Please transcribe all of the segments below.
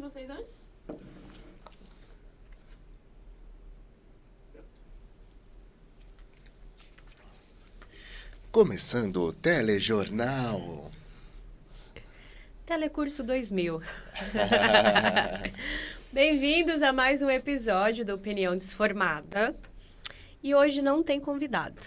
vocês antes? Começando o Telejornal. Telecurso 2000. Bem-vindos a mais um episódio da Opinião Desformada. E hoje não tem convidado.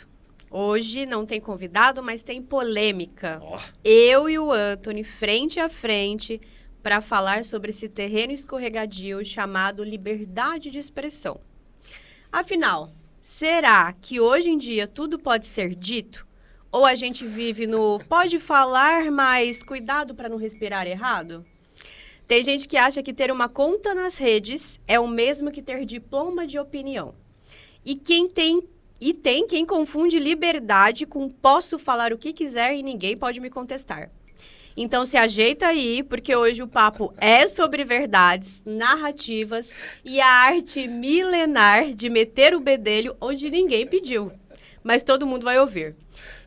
Hoje não tem convidado, mas tem polêmica. Ó, Eu e o Anthony, frente a frente, para falar sobre esse terreno escorregadio chamado liberdade de expressão. Afinal, será que hoje em dia tudo pode ser dito? Ou a gente vive no pode falar, mas cuidado para não respirar errado? Tem gente que acha que ter uma conta nas redes é o mesmo que ter diploma de opinião. E tem quem confunde liberdade com posso falar o que quiser e ninguém pode me contestar. Então se ajeita aí, porque hoje o papo é sobre verdades, narrativas e a arte milenar de meter o bedelho onde ninguém pediu. Mas todo mundo vai ouvir.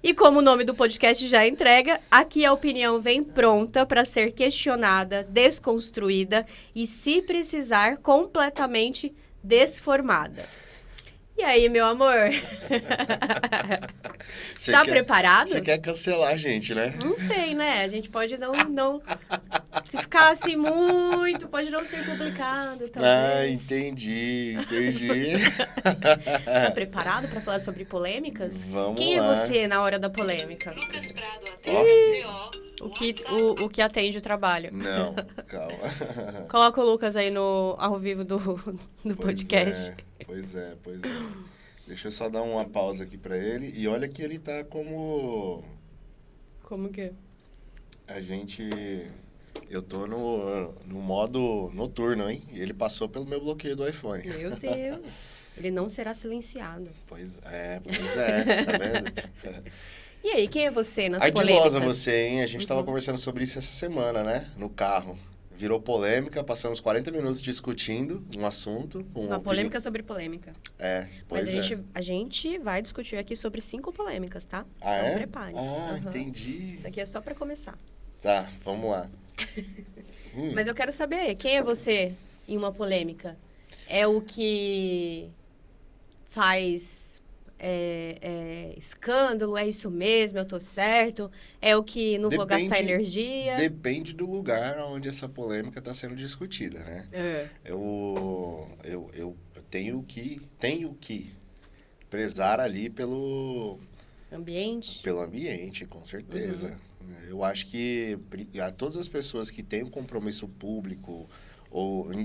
E como o nome do podcast já entrega, aqui a opinião vem pronta para ser questionada, desconstruída e, se precisar, completamente desformada. E aí, meu amor? Tá preparado? Você quer cancelar a gente, né? Não sei, né? A gente pode não... Se ficar assim muito, pode não ser publicado, talvez. Ah, entendi. Tá preparado para falar sobre polêmicas? Vamos Quem lá. é você na hora da polêmica? Lucas Prado, O que atende o trabalho. Não, calma. Coloca o Lucas aí no ao vivo do podcast. Pois é. Deixa eu só dar uma pausa aqui pra ele. E olha que ele tá como Como que é? a gente... Eu tô no modo noturno, hein? E ele passou pelo meu bloqueio do iPhone. Meu Deus. Ele não será silenciado. Pois é, tá vendo? E aí, quem é você nas polêmicas? Ardilosa você, hein? A gente tava conversando sobre isso essa semana, né? No carro. Virou polêmica, passamos 40 minutos discutindo um assunto. Uma polêmica sobre polêmica. É, pois Mas a gente vai discutir aqui sobre 5 polêmicas, tá? Ah, então é? prepare-se. Ah, Aham. entendi. Isso aqui é só pra começar. Tá, vamos lá. Mas eu quero saber, quem é você em uma polêmica? É o que faz escândalo? É isso mesmo? Eu tô certo? É o que não vou gastar energia? Depende do lugar onde essa polêmica está sendo discutida, né? É. Eu tenho que prezar ali pelo ambiente, com certeza. Eu acho que a todas as pessoas que têm um compromisso público,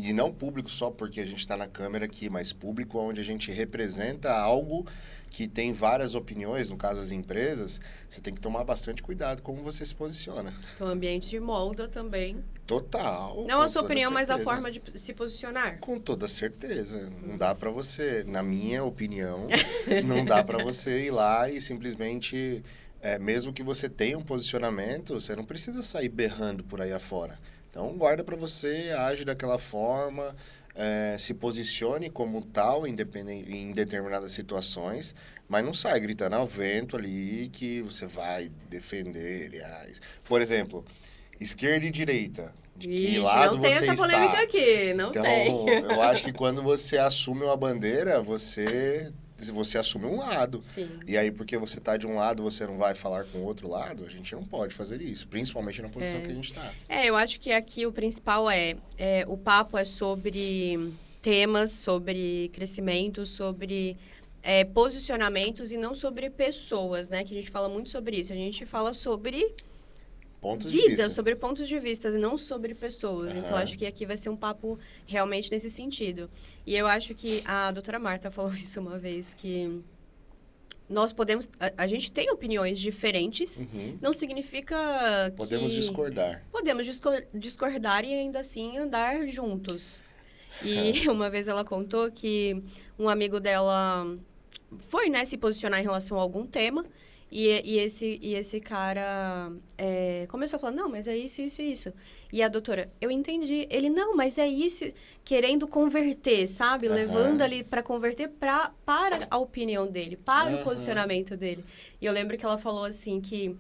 e não público só porque a gente está na câmera aqui, mas público onde a gente representa algo que tem várias opiniões, no caso as empresas, você tem que tomar bastante cuidado como você se posiciona. Então, o ambiente molda também. Total. Não a sua opinião, mas mas a forma de se posicionar. Com toda certeza. Não dá pra você, na minha opinião, não dá pra você ir lá e simplesmente, mesmo que você tenha um posicionamento, você não precisa sair berrando por aí afora. Então, guarda pra você, age daquela forma, se posicione como tal em determinadas situações, mas não sai gritando ao vento ali que você vai defender, aliás. Por exemplo, esquerda e direita. De que Ixi, lado não tem você essa polêmica está. aqui, não Então, tem. eu acho que quando você assume uma bandeira, você assume um lado. Sim. E aí, porque você tá de um lado, você não vai falar com o outro lado, a gente não pode fazer isso. Principalmente na posição que a gente tá. Eu acho que aqui o principal o papo é sobre temas, sobre crescimento, sobre posicionamentos e não sobre pessoas, né? Que a gente fala muito sobre isso. A gente fala sobre Pontos de vida, vista. sobre pontos de vista e não sobre pessoas. Então, acho que aqui vai ser um papo realmente nesse sentido. E eu acho que a doutora Marta falou isso uma vez, que nós podemos... A gente tem opiniões diferentes, não significa que... Podemos discordar. Podemos discordar e ainda assim andar juntos. E uma vez ela contou que um amigo dela foi, né, se posicionar em relação a algum tema. E esse cara começou a falar, não, mas é isso, isso e isso. E a doutora, eu entendi. Ele, não, mas é isso, querendo converter, sabe? Levando ali para converter para a opinião dele, para o posicionamento dele. E eu lembro que ela falou assim que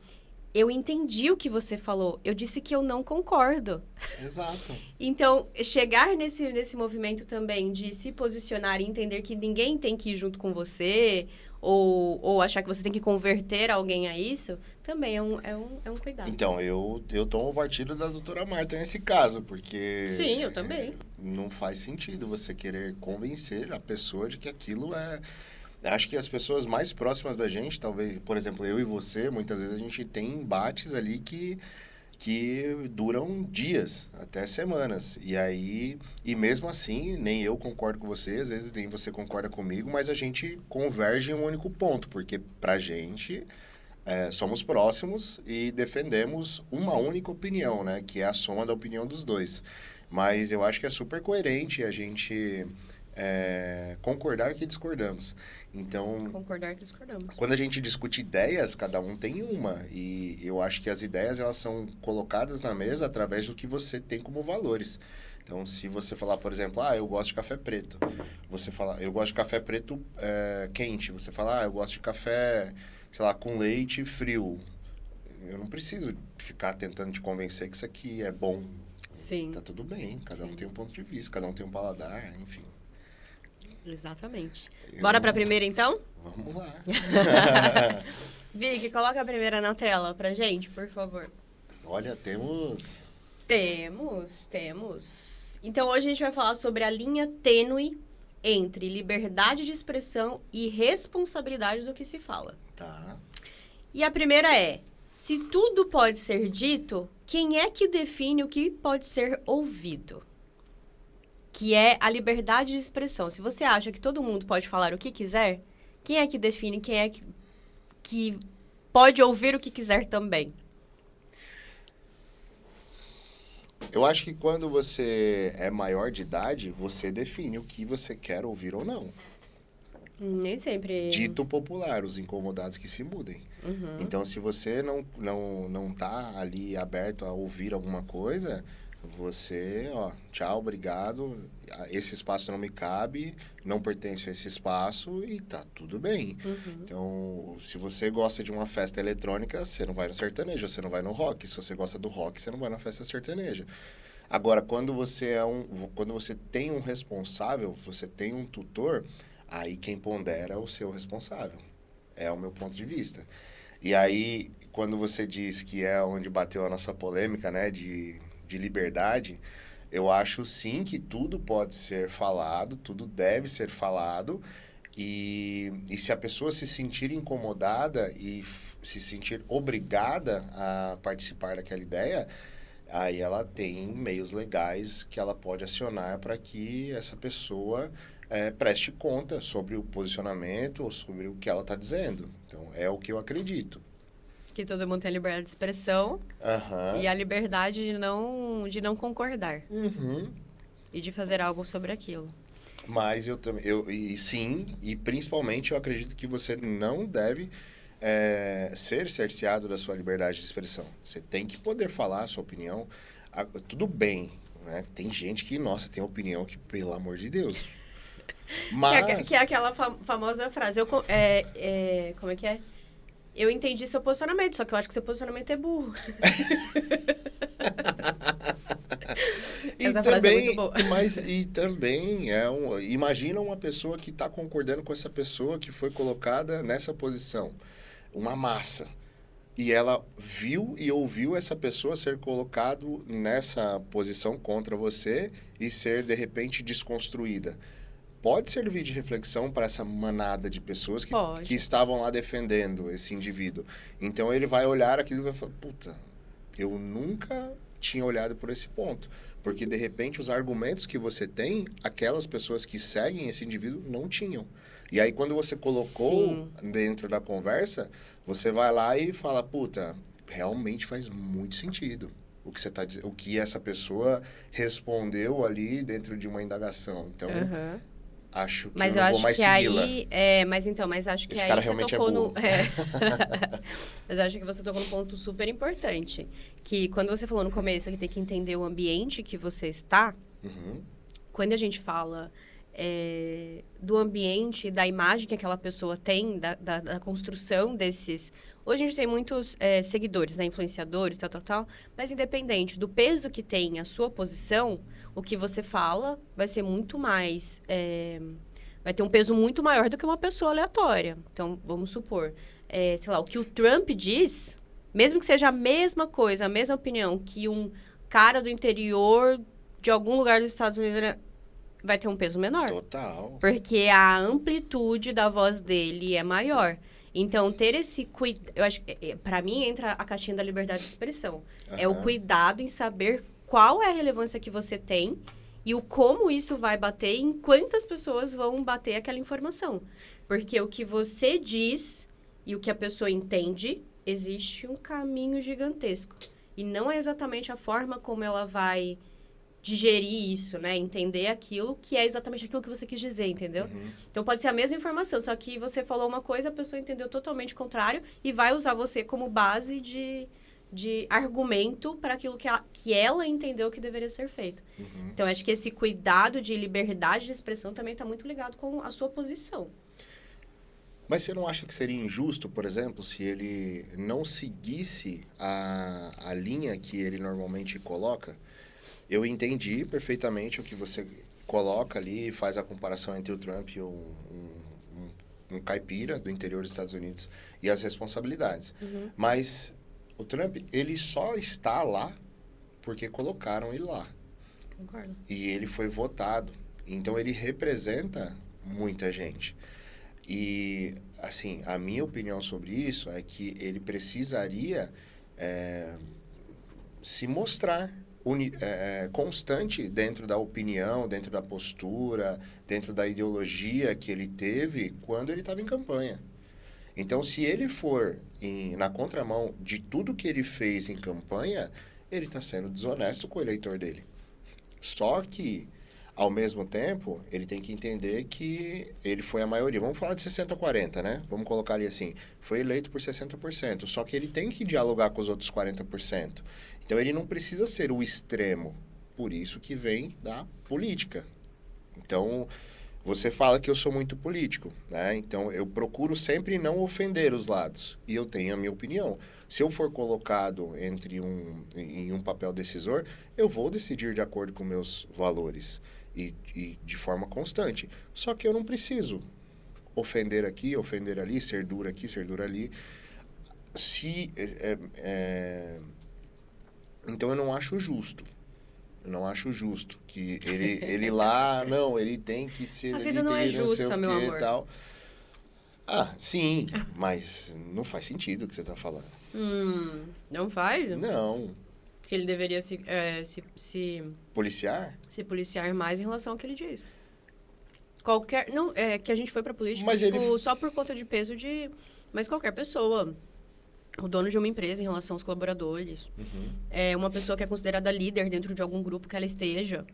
eu entendi o que você falou, eu disse que eu não concordo. Exato. Então, chegar nesse movimento também de se posicionar e entender que ninguém tem que ir junto com você, ou achar que você tem que converter alguém a isso, também é um cuidado. Então, eu tomo o partido da doutora Marta nesse caso, porque Sim, eu também. não faz sentido você querer convencer a pessoa de que aquilo é. Acho que as pessoas mais próximas da gente, talvez, por exemplo, eu e você, muitas vezes a gente tem embates ali que duram dias, até semanas. E aí, e mesmo assim, nem eu concordo com você, às vezes nem você concorda comigo, mas a gente converge em um único ponto, porque pra gente somos próximos e defendemos uma única opinião, né? Que é a soma da opinião dos dois. Mas eu acho que é super coerente a gente concordar que discordamos. Então, Concordar que discordamos. quando a gente discute ideias, cada um tem uma. E eu acho que as ideias elas são colocadas na mesa através do que você tem como valores. Então, se você falar, por exemplo, eu gosto de café preto. Você fala, eu gosto de café preto quente. Você fala, eu gosto de café, sei lá, com leite frio. Eu não preciso ficar tentando te convencer que isso aqui é bom. Sim. Tá tudo bem, cada um Sim. tem um ponto de vista, cada um tem um paladar, enfim. Exatamente. Eu- Bora pra primeira, então? Vamos lá. Vicky, coloca a primeira na tela pra gente, por favor. Olha, temos... Temos. Então, hoje a gente vai falar sobre a linha tênue entre liberdade de expressão e responsabilidade do que se fala. Tá. E a primeira é: se tudo pode ser dito, quem é que define o que pode ser ouvido? Que é a liberdade de expressão. Se você acha que todo mundo pode falar o que quiser, quem é que define, quem é que pode ouvir o que quiser também? Eu acho que quando você é maior de idade, você define o que você quer ouvir ou não. Nem sempre. Dito popular, os incomodados que se mudem. Uhum. Então, se você não tá ali aberto a ouvir alguma coisa, você, tchau, obrigado, esse espaço não me cabe, não pertence a esse espaço e tá tudo bem. Uhum. Então, se você gosta de uma festa eletrônica, você não vai no sertanejo, você não vai no rock. Se você gosta do rock, você não vai na festa sertaneja. Agora, quando você tem um responsável, você tem um tutor, aí quem pondera é o seu responsável. É o meu ponto de vista. E aí, quando você diz que é onde bateu a nossa polêmica, né, de liberdade, eu acho sim que tudo pode ser falado, tudo deve ser falado, e se a pessoa se sentir incomodada e se sentir obrigada a participar daquela ideia, aí ela tem meios legais que ela pode acionar para que essa pessoa preste conta sobre o posicionamento ou sobre o que ela está dizendo. Então, é o que eu acredito. Que todo mundo tem a liberdade de expressão Aham. e a liberdade de não concordar Uhum. e de fazer algo sobre aquilo. Mas eu também, e sim, e principalmente eu acredito que você não deve ser cerceado da sua liberdade de expressão. Você tem que poder falar a sua opinião. Tudo bem, né? Tem gente que, nossa, tem opinião que, pelo amor de Deus. Mas... Que é aquela famosa frase. Como é que é? Eu entendi seu posicionamento, só que eu acho que seu posicionamento é burro. Essa frase é muito boa. Mas e também imagina uma pessoa que está concordando com essa pessoa que foi colocada nessa posição, uma massa, e ela viu e ouviu essa pessoa ser colocado nessa posição contra você e ser de repente desconstruída. Pode servir de reflexão para essa manada de pessoas que estavam lá defendendo esse indivíduo. Então ele vai olhar aquilo e vai falar, puta, eu nunca tinha olhado por esse ponto. Porque, de repente, os argumentos que você tem, aquelas pessoas que seguem esse indivíduo não tinham. E aí, quando você colocou dentro da conversa, você vai lá e fala, puta, realmente faz muito sentido o que você tá dizendo, o que essa pessoa respondeu ali dentro de uma indagação. Então, acho que mas eu não vou mais segui-la. Mas acho que Esse aí cara você realmente tocou é burro. Mas eu acho que você tocou num ponto super importante. Que quando você falou no começo que tem que entender o ambiente que você está, Uhum. quando a gente fala do ambiente, da imagem que aquela pessoa tem, da construção desses... Hoje a gente tem muitos seguidores, né? Influenciadores, tal. Mas independente do peso que tem a sua posição, o que você fala vai ser muito mais... vai ter um peso muito maior do que uma pessoa aleatória. Então, vamos supor, sei lá, o que o Trump diz, mesmo que seja a mesma coisa, a mesma opinião que um cara do interior de algum lugar dos Estados Unidos, né, vai ter um peso menor. Total. Porque a amplitude da voz dele é maior. Então, ter esse cuidado... Eu acho que, para mim, entra a caixinha da liberdade de expressão. É o cuidado em saber qual é a relevância que você tem e o como isso vai bater e em quantas pessoas vão bater aquela informação. Porque o que você diz e o que a pessoa entende, existe um caminho gigantesco. E não é exatamente a forma como ela vai digerir isso, né? Entender aquilo que é exatamente aquilo que você quis dizer, entendeu? Então, pode ser a mesma informação, só que você falou uma coisa, a pessoa entendeu totalmente o contrário e vai usar você como base de argumento para aquilo que ela entendeu que deveria ser feito. Então, acho que esse cuidado de liberdade de expressão também está muito ligado com a sua posição. Mas você não acha que seria injusto, por exemplo, se ele não seguisse a linha que ele normalmente coloca? Eu entendi perfeitamente o que você coloca ali, faz a comparação entre o Trump e um caipira do interior dos Estados Unidos e as responsabilidades. Mas o Trump, ele só está lá porque colocaram ele lá. Concordo. E ele foi votado. Então, ele representa muita gente. E, assim, a minha opinião sobre isso é que ele precisaria se mostrar constante dentro da opinião, dentro da postura, dentro da ideologia que ele teve quando ele estava em campanha. Então, se ele for na contramão de tudo que ele fez em campanha, ele está sendo desonesto com o eleitor dele. Só que, ao mesmo tempo, ele tem que entender que ele foi a maioria. Vamos falar de 60-40, né? Vamos colocar ali assim. Foi eleito por 60%. Só que ele tem que dialogar com os outros 40%. Então, ele não precisa ser o extremo. Por isso que vem da política. Então, você fala que eu sou muito político, né? Então, eu procuro sempre não ofender os lados. E eu tenho a minha opinião. Se eu for colocado em um papel decisor, eu vou decidir de acordo com meus valores. E de forma constante. Só que eu não preciso ofender aqui, ofender ali, ser duro aqui, ser duro ali. Então, eu não acho justo. Eu não acho justo que ele lá... Não, ele tem que ser... A vida não é justa, meu amor. Tal. Ah, sim, mas não faz sentido o que você está falando. Não faz? Não. Que ele deveria se policiar? Se policiar mais em relação ao que ele diz. Não, que a gente foi pra política, mas só por conta de peso mas qualquer pessoa. O dono de uma empresa em relação aos colaboradores. Uma pessoa que é considerada líder dentro de algum grupo que ela esteja.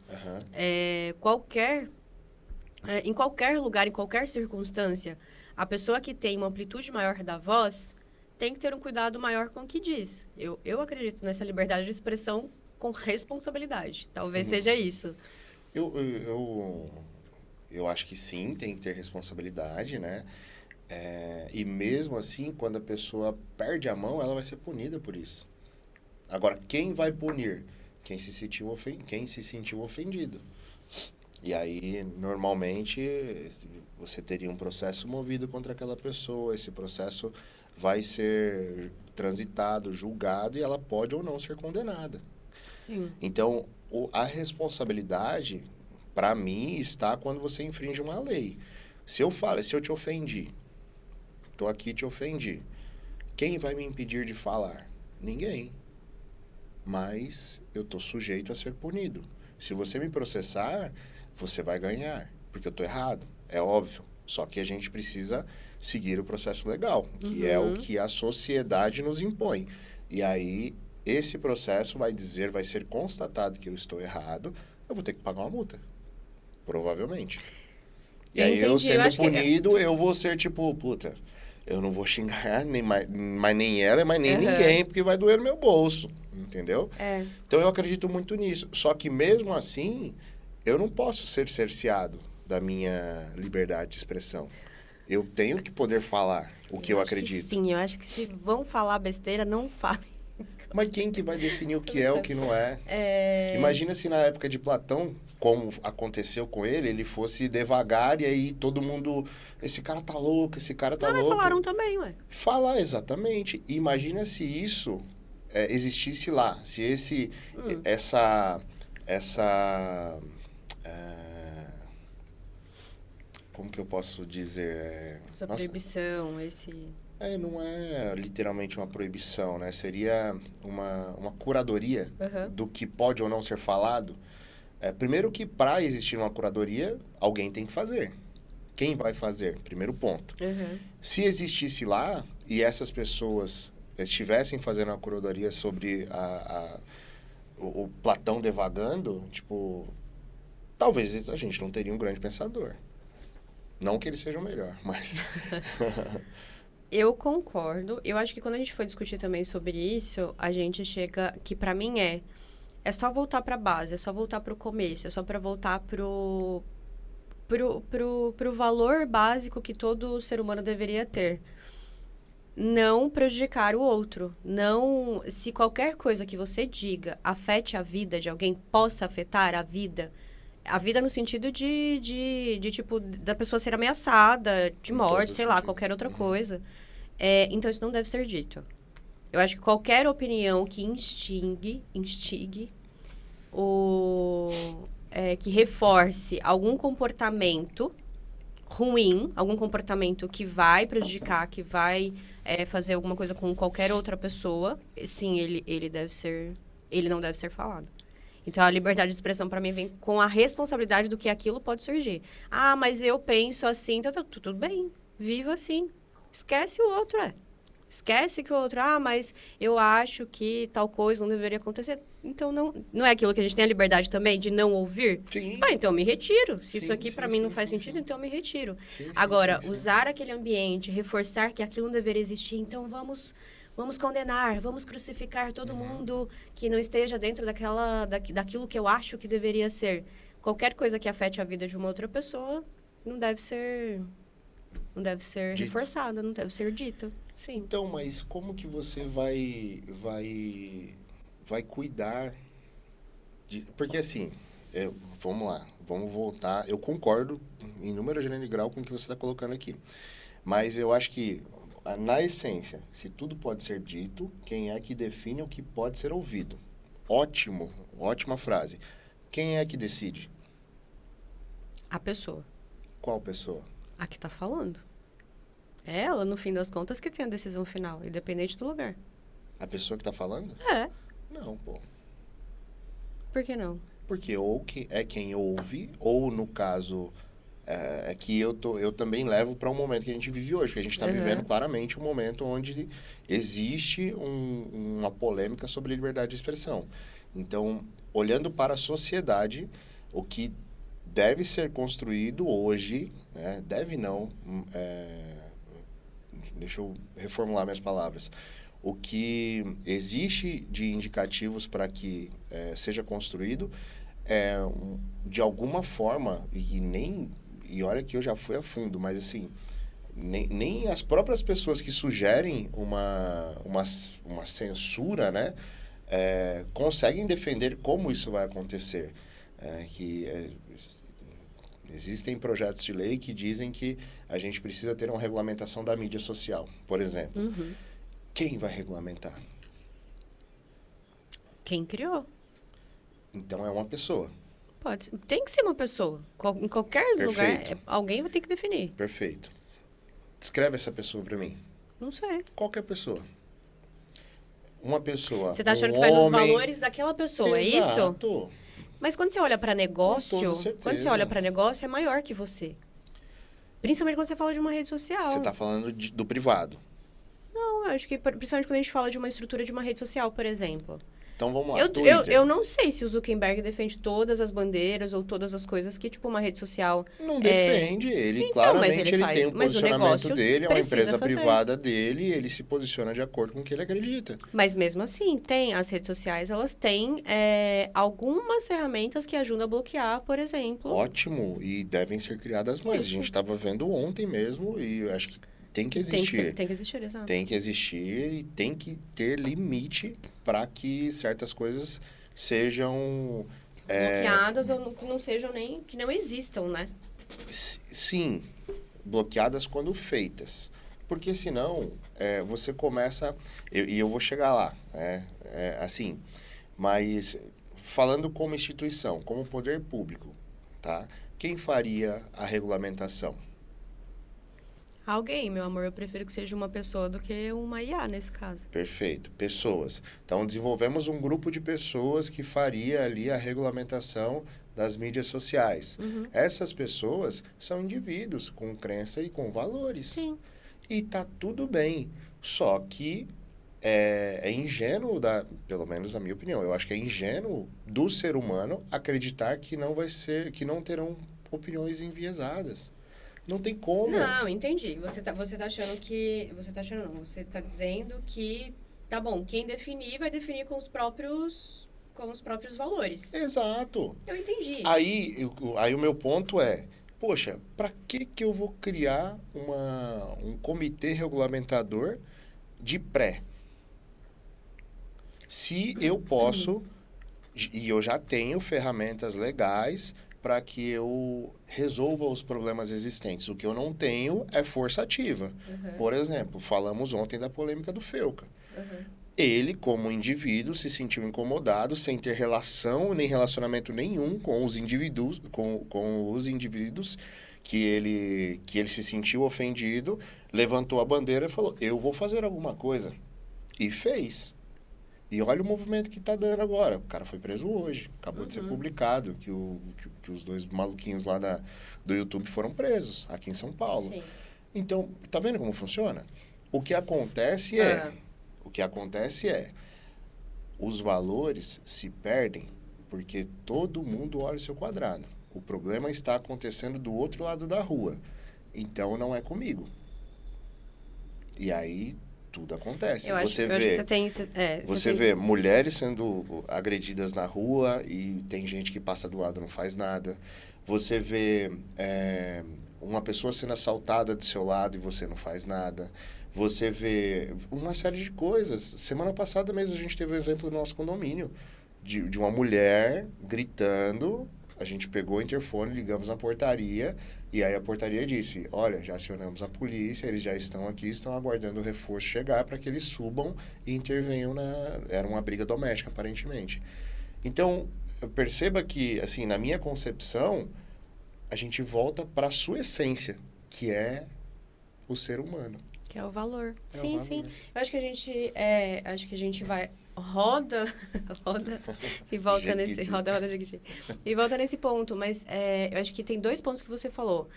Em qualquer lugar, em qualquer circunstância, a pessoa que tem uma amplitude maior da voz tem que ter um cuidado maior com o que diz. Eu acredito nessa liberdade de expressão com responsabilidade. Talvez seja isso. Eu acho que sim, tem que ter responsabilidade, né? E mesmo assim, quando a pessoa perde a mão, ela vai ser punida por isso. Agora, quem vai punir? Quem se sentiu ofendido. E aí, normalmente, você teria um processo movido contra aquela pessoa. Esse processo vai ser transitado, julgado, e ela pode ou não ser condenada. Sim. Então, a responsabilidade, para mim, está quando você infringe uma lei. Se eu te ofendi, estou aqui te ofendi, quem vai me impedir de falar? Ninguém. Mas eu estou sujeito a ser punido. Se você me processar, você vai ganhar, porque eu estou errado, é óbvio. Só que a gente precisa seguir o processo legal, que é o que a sociedade nos impõe. E aí, esse processo vai ser constatado que eu estou errado, eu vou ter que pagar uma multa. Provavelmente. E aí, eu sendo punido, eu vou ser tipo, puta, eu não vou xingar nem ela, mas nem ninguém, porque vai doer no meu bolso, entendeu? Então, eu acredito muito nisso. Só que mesmo assim, eu não posso ser cerceado da minha liberdade de expressão. Eu tenho que poder falar o que eu acho acredito. Sim, eu acho que se vão falar besteira, não falem. Mas quem que vai definir o que é o que não é? É... Imagina se na época de Platão, como aconteceu com ele fosse devagar e aí todo mundo... Esse cara tá louco, esse cara tá Não, mas louco. falaram também, ué. Falar, exatamente. Imagina se isso existisse lá. Se essa... como que eu posso dizer? Essa Nossa, proibição, esse... não é literalmente uma proibição, né? Seria uma curadoria do que pode ou não ser falado. Primeiro que para existir uma curadoria, alguém tem que fazer. Quem vai fazer? Primeiro ponto. Se existisse lá e essas pessoas estivessem fazendo uma curadoria sobre o Platão devagando, tipo, talvez a gente não teria um grande pensador. Não que ele seja o melhor, mas... Eu concordo. Eu acho que quando a gente for discutir também sobre isso, a gente chega... Que pra mim é só voltar pra base, é só voltar pro começo, é só pra voltar pro valor básico que todo ser humano deveria ter. Não prejudicar o outro. Não... Se qualquer coisa que você diga afete a vida de alguém, possa afetar a vida no sentido de tipo, da pessoa ser ameaçada de morte, sei lá, qualquer outra coisa. Então, isso não deve ser dito. Eu acho que qualquer opinião que instigue que reforce algum comportamento ruim, algum comportamento que vai prejudicar, que vai fazer alguma coisa com qualquer outra pessoa, sim, ele não deve ser falado. Então, a liberdade de expressão, para mim, vem com a responsabilidade do que aquilo pode surgir. Ah, mas eu penso assim, então, tudo bem, viva assim. Esquece o outro, Esquece que o outro, mas eu acho que tal coisa não deveria acontecer. Então, não é aquilo que a gente tem a liberdade também de não ouvir? Sim. Então eu me retiro. Se isso aqui para mim não faz sentido, então eu me retiro. Agora, usar aquele ambiente, reforçar que aquilo não deveria existir, então vamos condenar, vamos crucificar todo mundo que não esteja dentro daquilo que eu acho que deveria ser. Qualquer coisa que afete a vida de uma outra pessoa não deve ser reforçada, não deve ser dita. Sim. Então, mas como que você vai cuidar de... Porque assim, vamos lá, vamos voltar. Eu concordo em número, gênero e grau com o que você está colocando aqui. Mas eu acho que, na essência, se tudo pode ser dito, quem é que define o que pode ser ouvido? Ótima frase. Quem é que decide? A pessoa. Qual pessoa? A que está falando. É ela, no fim das contas, que tem a decisão final, independente do lugar. A pessoa que está falando? Não, pô. Por que não? Porque ou é quem ouve, ou no caso... É que eu também levo para um momento que a gente vive hoje, que a gente está vivendo claramente um momento onde existe uma polêmica sobre liberdade de expressão. Então, olhando para a sociedade, o que deve ser construído hoje, né, deve não, deixa eu reformular minhas palavras, o que existe de indicativos para que seja construído de alguma forma, e olha que eu já fui a fundo, mas assim, nem as próprias pessoas que sugerem uma censura, né, conseguem defender como isso vai acontecer. Existem projetos de lei que dizem que a gente precisa ter uma regulamentação da mídia social, por exemplo. Quem vai regulamentar? Quem criou. Então é uma pessoa. Pode ser. Tem que ser uma pessoa. Em qualquer lugar, alguém vai ter que definir. Perfeito. Descreve essa pessoa para mim. Não sei. Qualquer pessoa. Uma pessoa. Você tá achando que vai nos valores daquela pessoa, é isso? Exato. Mas quando você olha para negócio, Com toda certeza. quando você olha para negócio, é maior que você. Principalmente quando você fala de uma rede social. Você tá falando do privado. Não, eu acho que principalmente quando a gente fala de uma estrutura de uma rede social, por exemplo. Então vamos lá, Eu Twitter. não sei se o Zuckerberg defende todas as bandeiras ou todas as coisas que, tipo, uma rede social... Não defende, ele Então, mas claramente ele tem faz. um Mas o posicionamento negócio dele, é uma precisa empresa fazer. privada dele, e ele se posiciona de acordo com o que ele acredita. Mas mesmo assim, as redes sociais, elas têm algumas ferramentas que ajudam a bloquear, por exemplo. Ótimo, e devem ser criadas mais. A Isso. gente estava vendo ontem mesmo, e eu acho que tem que existir. Tem que existir, exato. Tem que existir e tem que ter limite para que certas coisas sejam... Bloqueadas ou não sejam nem... que não existam, né? Sim, bloqueadas quando feitas. Porque senão, você começa... E eu vou chegar lá, assim. Mas, falando como instituição, como poder público, tá? Quem faria a regulamentação? Alguém, meu amor, eu prefiro que seja uma pessoa do que uma IA, nesse caso. Perfeito, pessoas. Então, desenvolvemos um grupo de pessoas que faria ali a regulamentação das mídias sociais. Uhum. Essas pessoas são indivíduos com crença e com valores. Sim. E tá tudo bem. Só que é ingênuo, pelo menos na minha opinião, eu acho que é ingênuo do ser humano acreditar que não terão opiniões enviesadas. Não tem como. Não, entendi. Você tá achando que... Você tá achando não. Você tá dizendo que... Tá bom, quem definir vai definir com os próprios valores. Exato. Eu entendi. Aí o meu ponto é, poxa, para que eu vou criar um comitê regulamentador de pré? Se eu posso, e eu já tenho ferramentas legais para que eu resolva os problemas existentes. O que eu não tenho é força ativa. Uhum. Por exemplo, falamos ontem da polêmica do Felca. Uhum. Ele, como indivíduo, se sentiu incomodado, sem ter relação nem relacionamento nenhum com os indivíduos, que ele se sentiu ofendido, levantou a bandeira e falou, eu vou fazer alguma coisa. E fez. E olha o movimento que está dando agora. O cara foi preso hoje. Acabou de ser publicado que os dois maluquinhos lá do YouTube foram presos, aqui em São Paulo. Sim. Então, tá vendo como funciona? O que acontece é, os valores se perdem porque todo mundo olha o seu quadrado. O problema está acontecendo do outro lado da rua. Então, não é comigo. E aí, tudo acontece. Eu acho que você tem... Você vê mulheres sendo agredidas na rua e tem gente que passa do lado e não faz nada. Você vê uma pessoa sendo assaltada do seu lado e você não faz nada. Você vê uma série de coisas. Semana passada mesmo a gente teve o exemplo do nosso condomínio, de uma mulher gritando. A gente pegou o interfone, ligamos na portaria, e aí a portaria disse, olha, já acionamos a polícia, eles já estão aqui, estão aguardando o reforço chegar para que eles subam e intervenham Era uma briga doméstica, aparentemente. Então, perceba que, assim, na minha concepção, a gente volta para a sua essência, que é o ser humano. Que é o valor. Sim, o valor. sim. Eu acho que a gente vai... Roda e volta nesse... Roda, Jequiti. E volta nesse ponto. Mas eu acho que tem 2 pontos que você falou.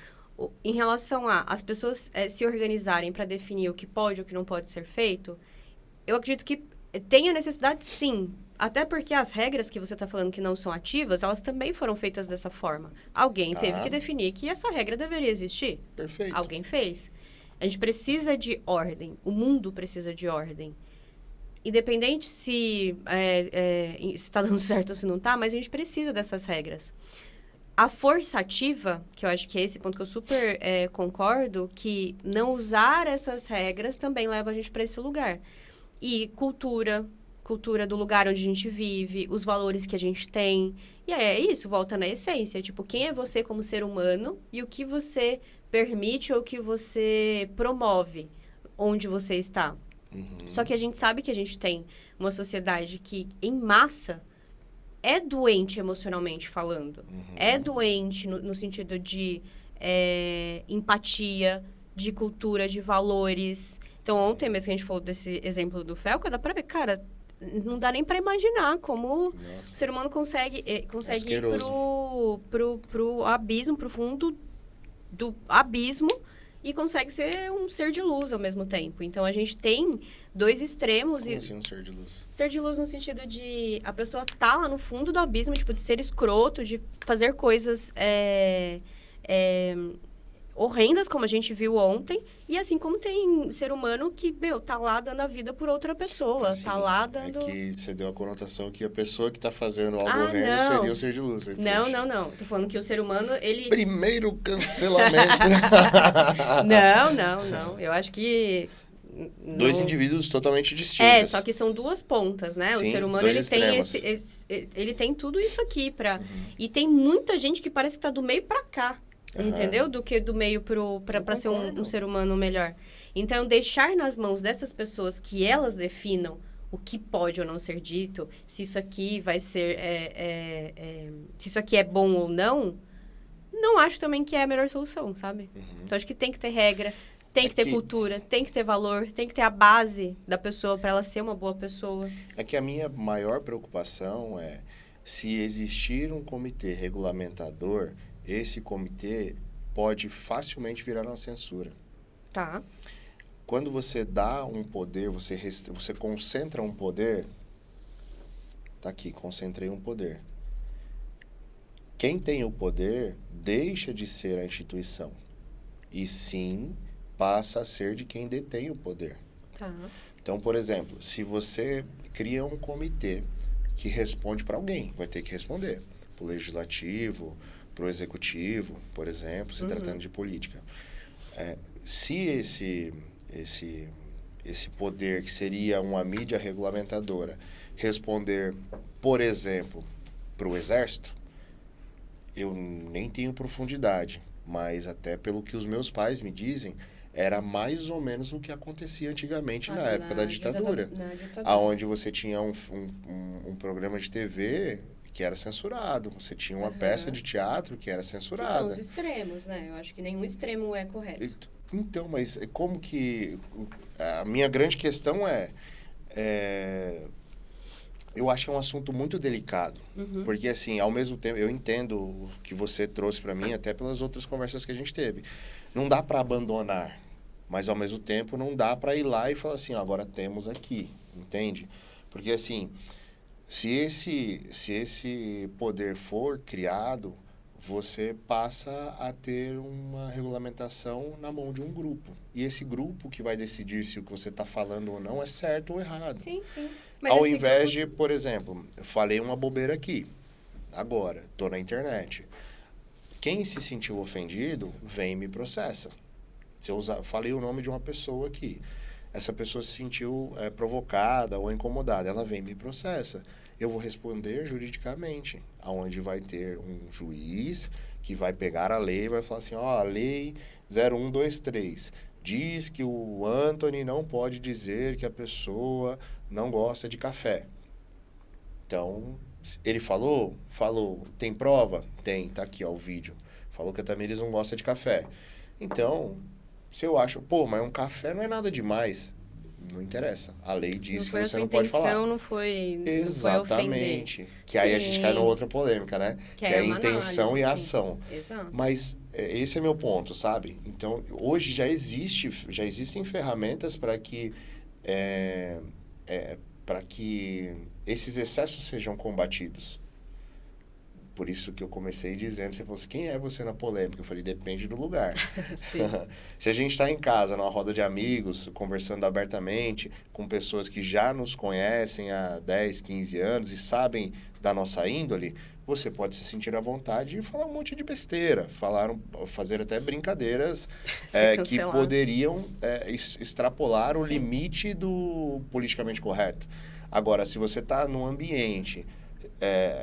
Em relação as pessoas se organizarem para definir o que pode e o que não pode ser feito, eu acredito que tem a necessidade, sim. Até porque as regras que você está falando que não são ativas, elas também foram feitas dessa forma. Alguém teve que definir que essa regra deveria existir. Perfeito. Alguém fez. A gente precisa de ordem. O mundo precisa de ordem. Independente se está dando certo ou se não está, mas a gente precisa dessas regras. A força ativa, que eu acho que é esse ponto que eu super concordo, que não usar essas regras também leva a gente para esse lugar. E cultura do lugar onde a gente vive, os valores que a gente tem. E é isso, volta na essência. Tipo, quem é você como ser humano e o que você permite ou o que você promove onde você está. Uhum. Só que a gente sabe que a gente tem uma sociedade que, em massa, é doente emocionalmente falando. Uhum. É doente no sentido de empatia, de cultura, de valores. Então, ontem mesmo que a gente falou desse exemplo do Felca, dá pra ver, cara, não dá nem pra imaginar como o ser humano consegue ir pro abismo, pro fundo do abismo e consegue ser um ser de luz ao mesmo tempo. Então, a gente tem dois extremos. Como assim um ser de luz? Ser de luz no sentido de a pessoa tá lá no fundo do abismo, tipo, de ser escroto, de fazer coisas horrendas, como a gente viu ontem. E assim como tem ser humano que, tá lá dando a vida por outra pessoa. Assim, tá lá dando... É que você deu a conotação que a pessoa que tá fazendo algo horrendo não. seria o ser de luz. Aí, Não, poxa. não, não. Tô falando que o ser humano, ele... Primeiro cancelamento. Não. Eu acho que... Dois não- indivíduos totalmente distintos. só que são duas pontas, né? O Sim, ser humano, dois ele tem extremos. ele tem tudo isso aqui pra... Uhum. E tem muita gente que parece que tá do meio pra cá, Aham. entendeu? Do que do meio pra ser concordo. um ser humano melhor. Então, deixar nas mãos dessas pessoas que elas definam o que pode ou não ser dito, se isso aqui vai ser... se isso aqui é bom ou não acho também que é a melhor solução, sabe? Uhum. Então, acho que tem que ter regra, tem É que ter que- cultura, tem que ter valor, tem que ter a base da pessoa para ela ser uma boa pessoa. É que a minha maior preocupação é se existir um comitê regulamentador, esse comitê pode facilmente virar uma censura. Tá. Quando você dá um poder, você concentra um poder, tá aqui, concentrei um poder. Quem tem o poder deixa de ser a instituição e sim passa a ser de quem detém o poder. Tá. Então, por exemplo, se você cria um comitê que responde para alguém, vai ter que responder para o legislativo, para o executivo, por exemplo, se tratando de política. Se esse poder, que seria uma mídia regulamentadora, responder, por exemplo, para o Exército, eu nem tenho profundidade, mas até pelo que os meus pais me dizem, era mais ou menos o que acontecia antigamente na época da ditadura. Aonde você tinha um programa de TV que era censurado, você tinha uma peça de teatro que era Que são censurada. os extremos, né? Eu acho que nenhum extremo é correto. Então, mas como que... A minha grande questão eu acho que é um assunto muito delicado. Porque, assim, ao mesmo tempo, eu entendo o que você trouxe para mim, até pelas outras conversas que a gente teve. Não dá para abandonar, mas, ao mesmo tempo, não dá para ir lá e falar assim, ó, agora temos aqui, entende? Porque, assim, se esse poder for criado, você passa a ter uma regulamentação na mão de um grupo. E esse grupo que vai decidir se o que você está falando ou não é certo ou errado. Sim. Ao invés de, por exemplo, eu falei uma bobeira aqui, agora, estou na internet. Quem se sentiu ofendido, vem e me processa. Se eu falei o nome de uma pessoa aqui, essa pessoa se sentiu provocada ou incomodada, ela vem e me processa. Eu vou responder juridicamente, aonde vai ter um juiz que vai pegar a lei e vai falar assim, ó, a lei 0123 diz que o Anthony não pode dizer que a pessoa não gosta de café. Então, ele falou? Falou. Tem prova? Tem, tá aqui ó, o vídeo. Falou que a Tamires não gosta de café. Então, se eu acho, mas um café não é nada demais, não interessa. A lei diz que você não pode falar. Não foi Exatamente. ofender. Que aí a gente cai numa outra polêmica, né? Que é a intenção análise, e a ação. Exato. Mas esse é meu ponto, sabe? Então, hoje já existem ferramentas para que esses excessos sejam combatidos. Por isso que eu comecei dizendo, você falou assim, quem é você na polêmica? Eu falei, depende do lugar. Se a gente está em casa, numa roda de amigos, conversando abertamente, com pessoas que já nos conhecem há 10, 15 anos e sabem da nossa índole, você pode se sentir à vontade e falar um monte de besteira, fazer até brincadeiras que poderiam extrapolar o limite do politicamente correto. Agora, se você está num ambiente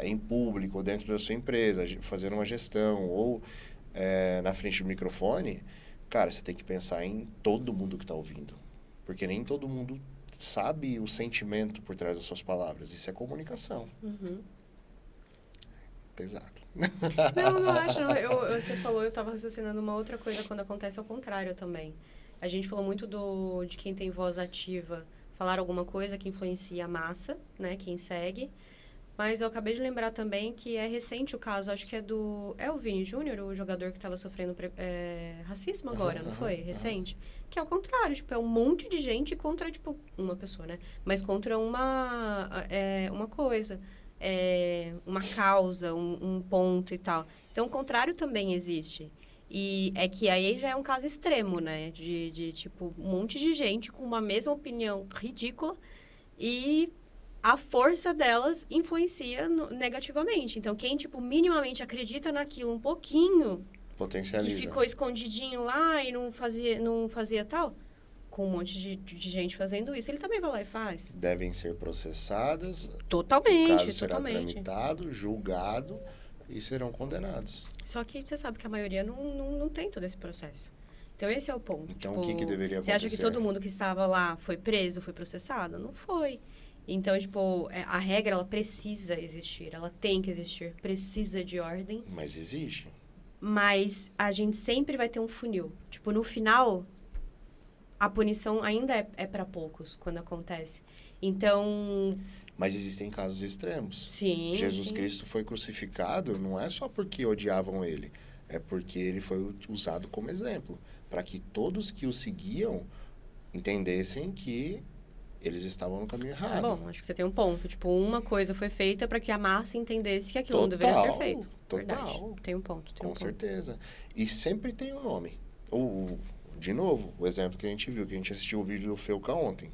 em público, ou dentro da sua empresa, fazendo uma gestão, ou na frente do microfone, cara, você tem que pensar em todo mundo que está ouvindo. Porque nem todo mundo sabe o sentimento por trás das suas palavras. Isso é comunicação. Pesado. Não acho. Não. Você falou, eu estava raciocinando uma outra coisa quando acontece ao contrário também. A gente falou muito de quem tem voz ativa falar alguma coisa que influencia a massa, né? Quem segue. Mas eu acabei de lembrar também que é recente o caso, acho que é do... É o Vini Júnior, o jogador que estava sofrendo racismo agora, não foi? Recente. Que é o contrário, tipo, é um monte de gente contra, tipo, uma pessoa, né? Mas contra uma coisa, uma causa, um ponto e tal. Então, o contrário também existe. E é que aí já é um caso extremo, né? Tipo, um monte de gente com uma mesma opinião ridícula e a força delas influencia negativamente. Então, quem, tipo, minimamente acredita naquilo um pouquinho, que Potencializa. ficou escondidinho lá e não fazia tal, com um monte de gente fazendo isso, ele também vai lá e faz. Devem ser processadas, o Totalmente, caso será totalmente. tramitado, julgado e serão condenados. Só que você sabe que a maioria não tem todo esse processo. Então, esse é o ponto. Então, Tipo, o que deveria você acha que acontecer? todo mundo que estava lá foi preso, foi processado? Não foi. Então, tipo, a regra, ela precisa existir. Ela tem que existir. Precisa de ordem. Mas existe. Mas a gente sempre vai ter um funil. Tipo, no final, a punição ainda é para poucos quando acontece. Então, Mas existem casos extremos. sim, Jesus sim. Cristo foi crucificado não é só porque odiavam ele, é porque ele foi usado como exemplo, para que todos que o seguiam entendessem que eles estavam no caminho Tá errado. bom, acho que você tem um ponto. Tipo, uma coisa foi feita para que a massa entendesse que aquilo não deveria ser feito. Verdade. Total, Tem um ponto, tem um com ponto. certeza. E sempre tem um nome. De novo, o exemplo que a gente viu, que a gente assistiu o vídeo do Feuca ontem.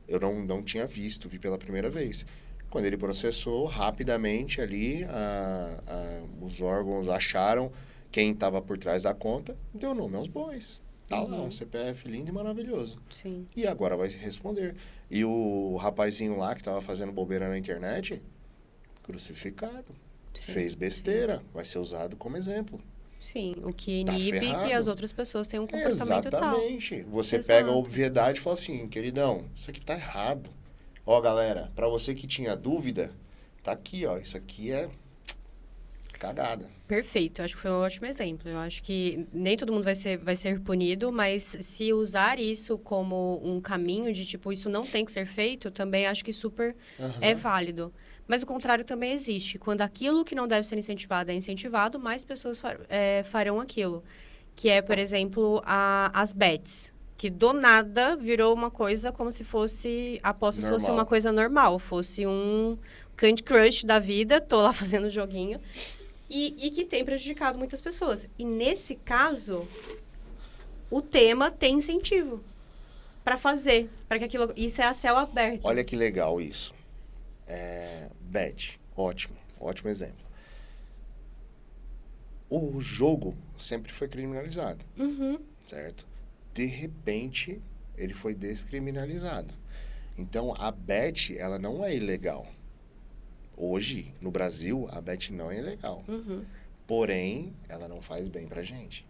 Eu não tinha visto, vi pela primeira vez. Quando ele processou, rapidamente ali, os órgãos acharam quem estava por trás da conta, deu nome aos bois. Tá lá, um CPF lindo e maravilhoso. Sim. E agora vai responder. E o rapazinho lá que estava fazendo bobeira na internet, crucificado. Sim, Fez besteira, vai ser usado como exemplo. Sim, o que Tá inibe que ferrado. as outras pessoas tenham um comportamento tal. Exatamente. Você Exato. pega a obviedade e fala assim, queridão, isso aqui tá errado. Ó, galera, pra você que tinha dúvida, tá aqui, ó, isso aqui é cagada. Perfeito, eu acho que foi um ótimo exemplo. Eu acho que nem todo mundo vai ser punido, mas se usar isso como um caminho de, tipo, isso não tem que ser feito, também acho que super é válido. Mas o contrário também existe. Quando aquilo que não deve ser incentivado é incentivado, mais pessoas farão aquilo. Que é, por exemplo, as bets. Que do nada virou uma coisa como se fosse... Aposto se fosse Normal. uma coisa normal. Fosse um Candy Crush da vida. Tô lá fazendo joguinho. E que tem prejudicado muitas pessoas. E nesse caso, o tema tem incentivo para fazer. Para que aquilo... Isso é a céu aberto. Olha que legal isso. Bet, ótimo exemplo. O jogo sempre foi criminalizado, certo? De repente, ele foi descriminalizado. Então, a bet, ela não é ilegal. Hoje, no Brasil, a bet não é ilegal. Porém, ela não faz bem pra gente.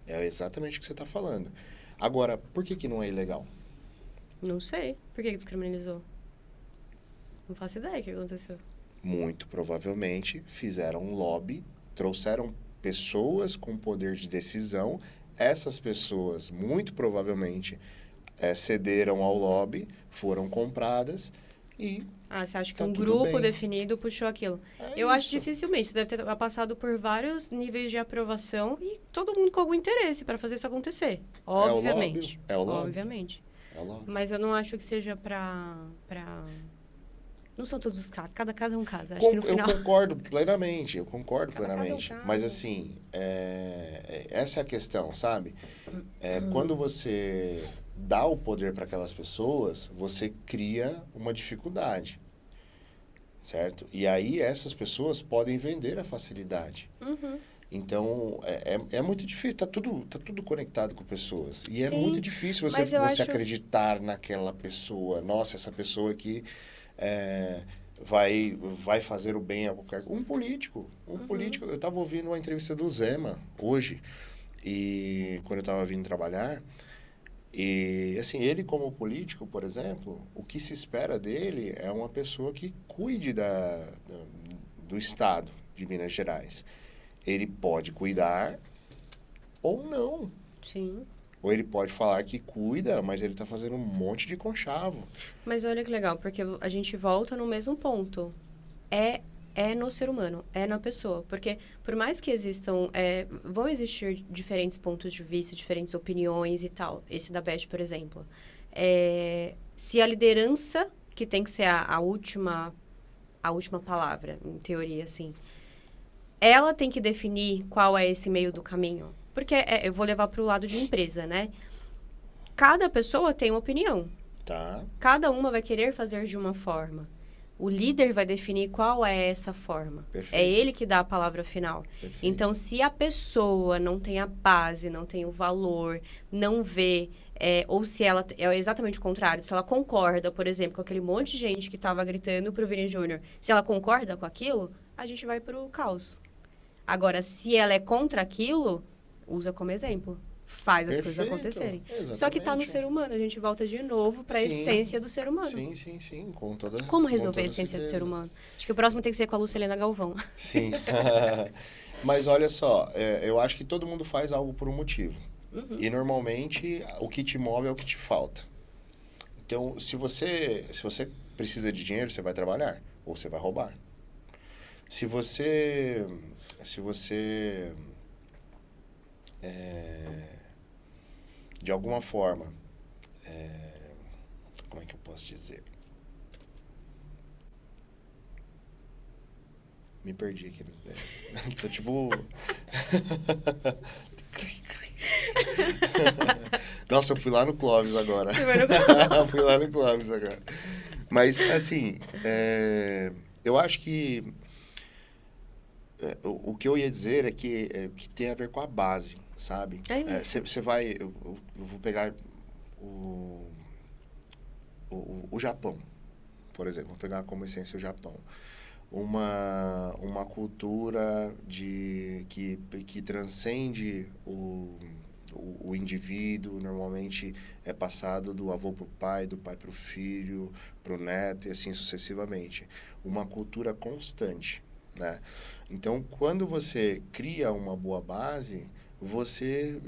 É exatamente o que você está falando. Agora, por que não é ilegal? Não sei. Por que descriminalizou? Não faço ideia o que aconteceu. Muito provavelmente fizeram um lobby, trouxeram pessoas com poder de decisão. Essas pessoas, muito provavelmente, cederam ao lobby, foram compradas e você acha que tá um tudo grupo bem. definido puxou aquilo? Eu acho dificilmente. Você deve ter passado por vários níveis de aprovação e todo mundo com algum interesse para fazer isso acontecer. Obviamente. É o lobby. Obviamente. É o lobby. Mas eu não acho que seja pra... Não são todos os casos. Cada caso é um caso. Acho que no final... Eu concordo plenamente, Cada caso é um caso. Mas assim, essa é a questão, sabe? Quando você dá o poder para aquelas pessoas, você cria uma dificuldade, certo? E aí essas pessoas podem vender a facilidade. Então, é muito difícil, tá tudo conectado com pessoas. E é muito difícil você acreditar naquela pessoa. Nossa, essa pessoa aqui vai fazer o bem a qualquer... Um político. Eu estava ouvindo uma entrevista do Zema hoje, e quando eu estava vindo trabalhar, e assim, ele como político, por exemplo, o que se espera dele é uma pessoa que cuide do Estado de Minas Gerais. Ele pode cuidar ou não. Sim. Ou ele pode falar que cuida, mas ele está fazendo um monte de conchavo. Mas olha que legal, porque a gente volta no mesmo ponto. é no ser humano, é na pessoa. Porque, por mais que existam, vão existir diferentes pontos de vista, diferentes opiniões e tal. Esse da Beth, por exemplo. Se a liderança, que tem que ser a última palavra, em teoria, assim, ela tem que definir qual é esse meio do caminho. Porque eu vou levar para o lado de empresa, né? Cada pessoa tem uma opinião. Tá. Cada uma vai querer fazer de uma forma. O líder vai definir qual é essa forma. Perfeito. É ele que dá a palavra final. Perfeito. Então, se a pessoa não tem a base, não tem o valor, não vê, ou se ela é exatamente o contrário, se ela concorda, por exemplo, com aquele monte de gente que estava gritando pro Vini Júnior, se ela concorda com aquilo, a gente vai pro caos. Agora, se ela é contra aquilo, usa como exemplo. Faz as coisas acontecerem. Exatamente. Só que está no ser humano. A gente volta de novo para a essência do ser humano. Sim. Com toda Como resolver com a toda essência do certeza. ser humano? Acho que o próximo tem que ser com a Lucilena Galvão. Sim. Mas olha só, eu acho que todo mundo faz algo por um motivo. Uhum. E normalmente o que te move é o que te falta. Então, se você precisa de dinheiro, você vai trabalhar ou você vai roubar. Se você de alguma forma, como é que eu posso dizer? Me perdi aqui nas ideias. Tô tipo... Nossa, eu fui lá no Clóvis agora. Fui lá no Clóvis agora. Mas, assim, eu acho que o que eu ia dizer é que tem a ver com a base, sabe? Você vai... Eu vou pegar o Japão, por exemplo. Vou pegar como essência o Japão. Uma cultura que transcende o indivíduo, normalmente é passado do avô para o pai, do pai para o filho, para o neto e assim sucessivamente. Uma cultura constante, né? Então, quando você cria uma boa base, você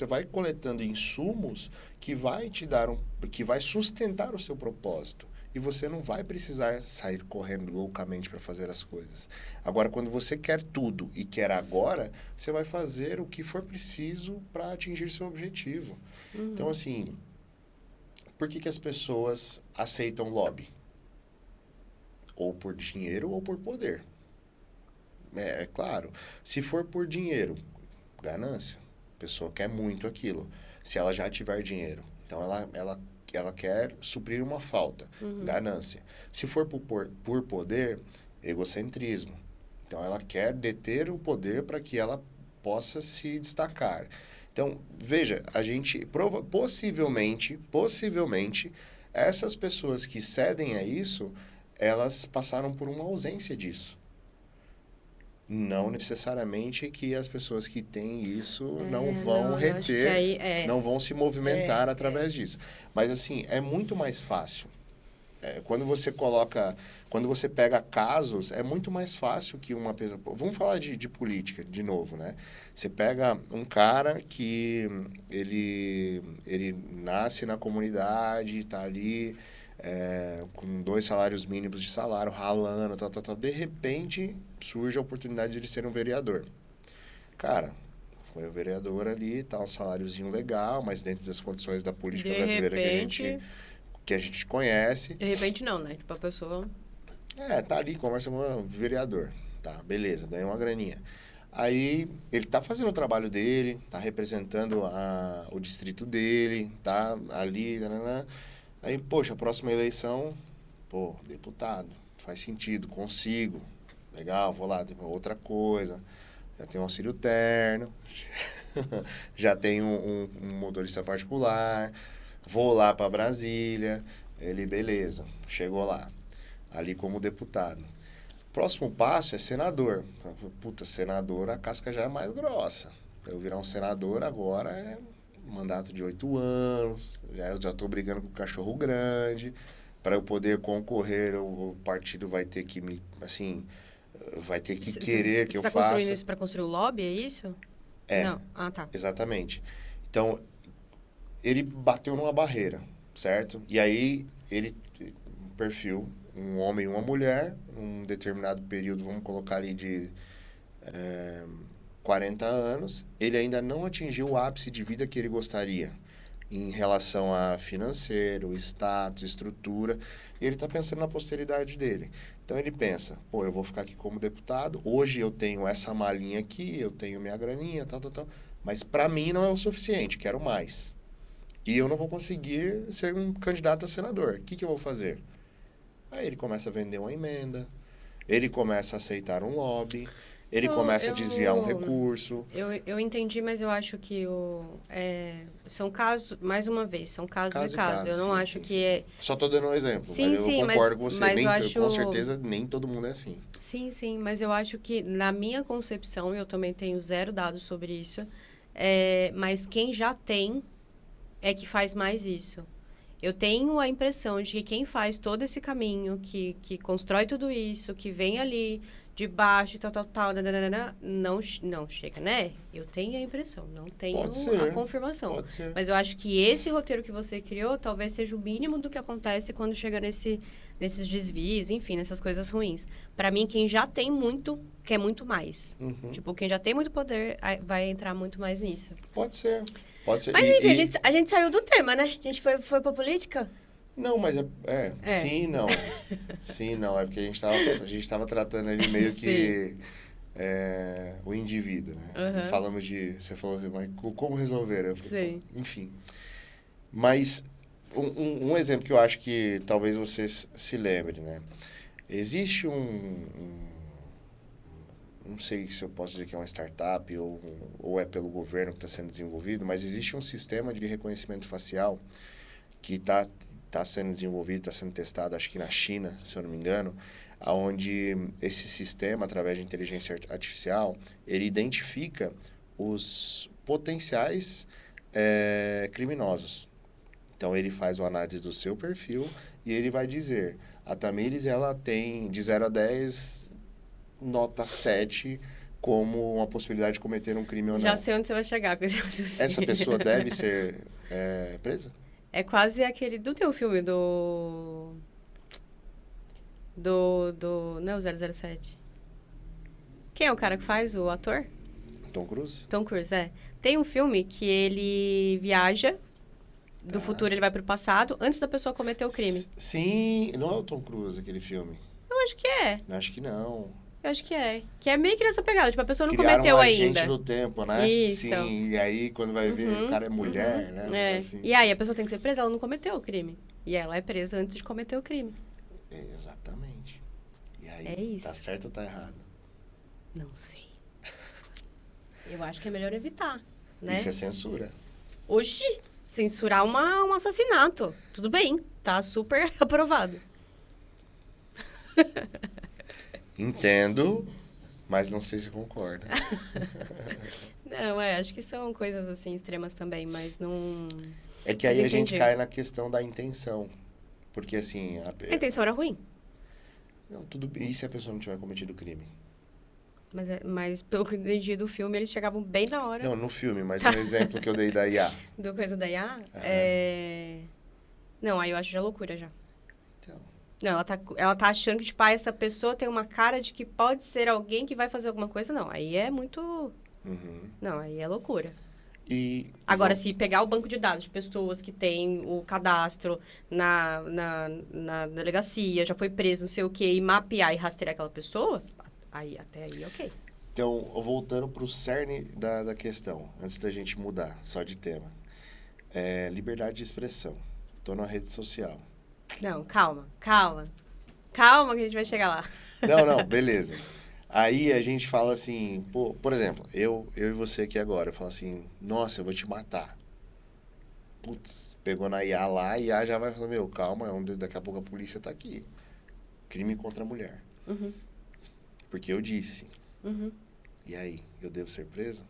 vai coletando insumos que vai te dar que vai sustentar o seu propósito. E você não vai precisar sair correndo loucamente para fazer as coisas. Agora, quando você quer tudo e quer agora, você vai fazer o que for preciso para atingir seu objetivo. Uhum. Então, assim, por que as pessoas aceitam lobby? Ou por dinheiro ou por poder. É claro, se for por dinheiro, ganância. A pessoa quer muito aquilo. Se ela já tiver dinheiro, então ela quer suprir uma falta, ganância. Se for por poder, egocentrismo. Então, ela quer deter o poder para que ela possa se destacar. Então, veja, a gente, possivelmente, essas pessoas que cedem a isso, elas passaram por uma ausência disso. Não necessariamente que as pessoas que têm isso não vão reter, não vão se movimentar através disso. Mas, assim, é muito mais fácil. Quando você pega casos, é muito mais fácil que uma pessoa... Vamos falar de política, de novo, né? Você pega um cara que ele nasce na comunidade, está ali... com 2 salários mínimos de salário, ralando, tal. De repente, surge a oportunidade de ele ser um vereador. Cara, foi o vereador ali, tá um saláriozinho legal, mas dentro das condições da política brasileira que a gente conhece. De repente não, né? Tipo, a pessoa... Tá ali, conversa com o vereador. Tá, beleza, ganhou uma graninha. Aí, ele tá fazendo o trabalho dele, tá representando o distrito dele, tá ali... Aí, poxa, a próxima eleição, deputado, faz sentido, consigo, legal, vou lá, tem outra coisa, já tem um auxílio terno, já tem um motorista particular, vou lá para Brasília, ele, beleza, chegou lá, ali como deputado. Próximo passo é senador. Puta, senador, a casca já é mais grossa. Para eu virar um senador agora é mandato de 8 anos, eu já estou brigando com o cachorro grande, para eu poder concorrer, o partido vai ter que vai ter que querer que eu faça. Você está construindo isso para construir o lobby, é isso? Não. Ah, tá. Exatamente. Então, ele bateu numa barreira, certo? E aí, perfil, um homem e uma mulher, um determinado período, vamos colocar ali de 40 anos, ele ainda não atingiu o ápice de vida que ele gostaria em relação a financeiro, status, estrutura, e ele está pensando na posteridade dele. Então ele pensa, pô, eu vou ficar aqui como deputado, hoje eu tenho essa malinha aqui, eu tenho minha graninha, tal, tal, tal, mas para mim não é o suficiente, quero mais. E eu não vou conseguir ser um candidato a senador. O que eu vou fazer? Aí ele começa a vender uma emenda, ele começa a aceitar um lobby, ele começa a desviar um recurso. Eu entendi, mas eu acho que são casos, mais uma vez, são casos e casos. Eu não acho que é... Só tô dando um exemplo, Sim, mas eu concordo com você. mas eu acho... Com certeza, nem todo mundo é assim. Sim, mas eu acho que, na minha concepção, eu também tenho 0 dados sobre isso, mas quem já tem é que faz mais isso. Eu tenho a impressão de que quem faz todo esse caminho, que constrói tudo isso, que vem ali de baixo e tal, não chega, né? Eu tenho a impressão, não tenho a confirmação. Pode ser. Mas eu acho que esse roteiro que você criou talvez seja o mínimo do que acontece quando chega nesses desvios, enfim, nessas coisas ruins. Para mim, quem já tem muito, quer muito mais. Uhum. Tipo, quem já tem muito poder vai entrar muito mais nisso. Pode ser. Pode ser. Mas enfim, a gente saiu do tema, né? A gente foi pra política? Não, mas sim, não. Sim, não. É porque a gente tava tratando ali meio que o indivíduo, né? Uhum. Falamos você falou assim, mas como resolver? Eu falei, Sim. enfim. Mas um exemplo que eu acho que talvez você se lembre, né? Existe não sei se eu posso dizer que é uma startup ou é pelo governo que está sendo desenvolvido, mas existe um sistema de reconhecimento facial que está sendo desenvolvido, está sendo testado, acho que na China, se eu não me engano, onde esse sistema, através de inteligência artificial, ele identifica os potenciais criminosos. Então, ele faz uma análise do seu perfil e ele vai dizer, a Tamires, ela tem de 0 a 10... nota 7 como uma possibilidade de cometer um crime ou não. Já sei onde você vai chegar com esse raciocínio. Essa pessoa deve ser presa? É quase aquele... Do teu filme, do... Não é o 007. Quem é o cara que faz, o ator? Tom Cruise? Tom Cruise, é. Tem um filme que ele viaja do futuro, ele vai pro passado, antes da pessoa cometer o crime. Sim, não é o Tom Cruise aquele filme? Eu acho que é. Acho que não. Eu acho que é. Que é meio que nessa pegada, tipo, a pessoa não Criaram cometeu um ainda. agente do tempo, né? Isso. Sim, e aí quando vai ver, o cara é mulher, né? É. Assim. E aí a pessoa tem que ser presa, ela não cometeu o crime. E ela é presa antes de cometer o crime. Exatamente. E aí, É isso. tá certo ou tá errado? Não sei. Eu acho que é melhor evitar, né? Isso é censura. Oxi! Censurar um assassinato. Tudo bem, tá super aprovado. Entendo, mas não sei se concorda. Não, acho que são coisas assim extremas também, mas não... É que aí a gente cai na questão da intenção. Porque assim... A intenção era ruim. Não, tudo bem. E se a pessoa não tiver cometido crime? Mas pelo que eu entendi do filme, eles chegavam bem na hora. Não, no filme, mas no exemplo que eu dei da IA. Do coisa da IA? Não, aí eu acho já loucura já. Então... Não, ela tá achando que, tipo, essa pessoa tem uma cara de que pode ser alguém que vai fazer alguma coisa. Não, aí é muito... Não, aí é loucura. Agora, se pegar o banco de dados de pessoas que têm o cadastro na delegacia, já foi preso, não sei o quê, e mapear e rastrear aquela pessoa, até aí, ok. Então, voltando pro cerne da questão, antes da gente mudar só de tema. Liberdade de expressão. Tô na rede social. Não, calma que a gente vai chegar lá. Não, beleza. Aí a gente fala assim, por exemplo, eu e você aqui agora, eu falo assim, nossa, eu vou te matar. Putz, pegou na IA lá, a IA já vai falar, meu, calma, daqui a pouco a polícia tá aqui. Crime contra a mulher. Porque eu disse. E aí, eu devo ser preso?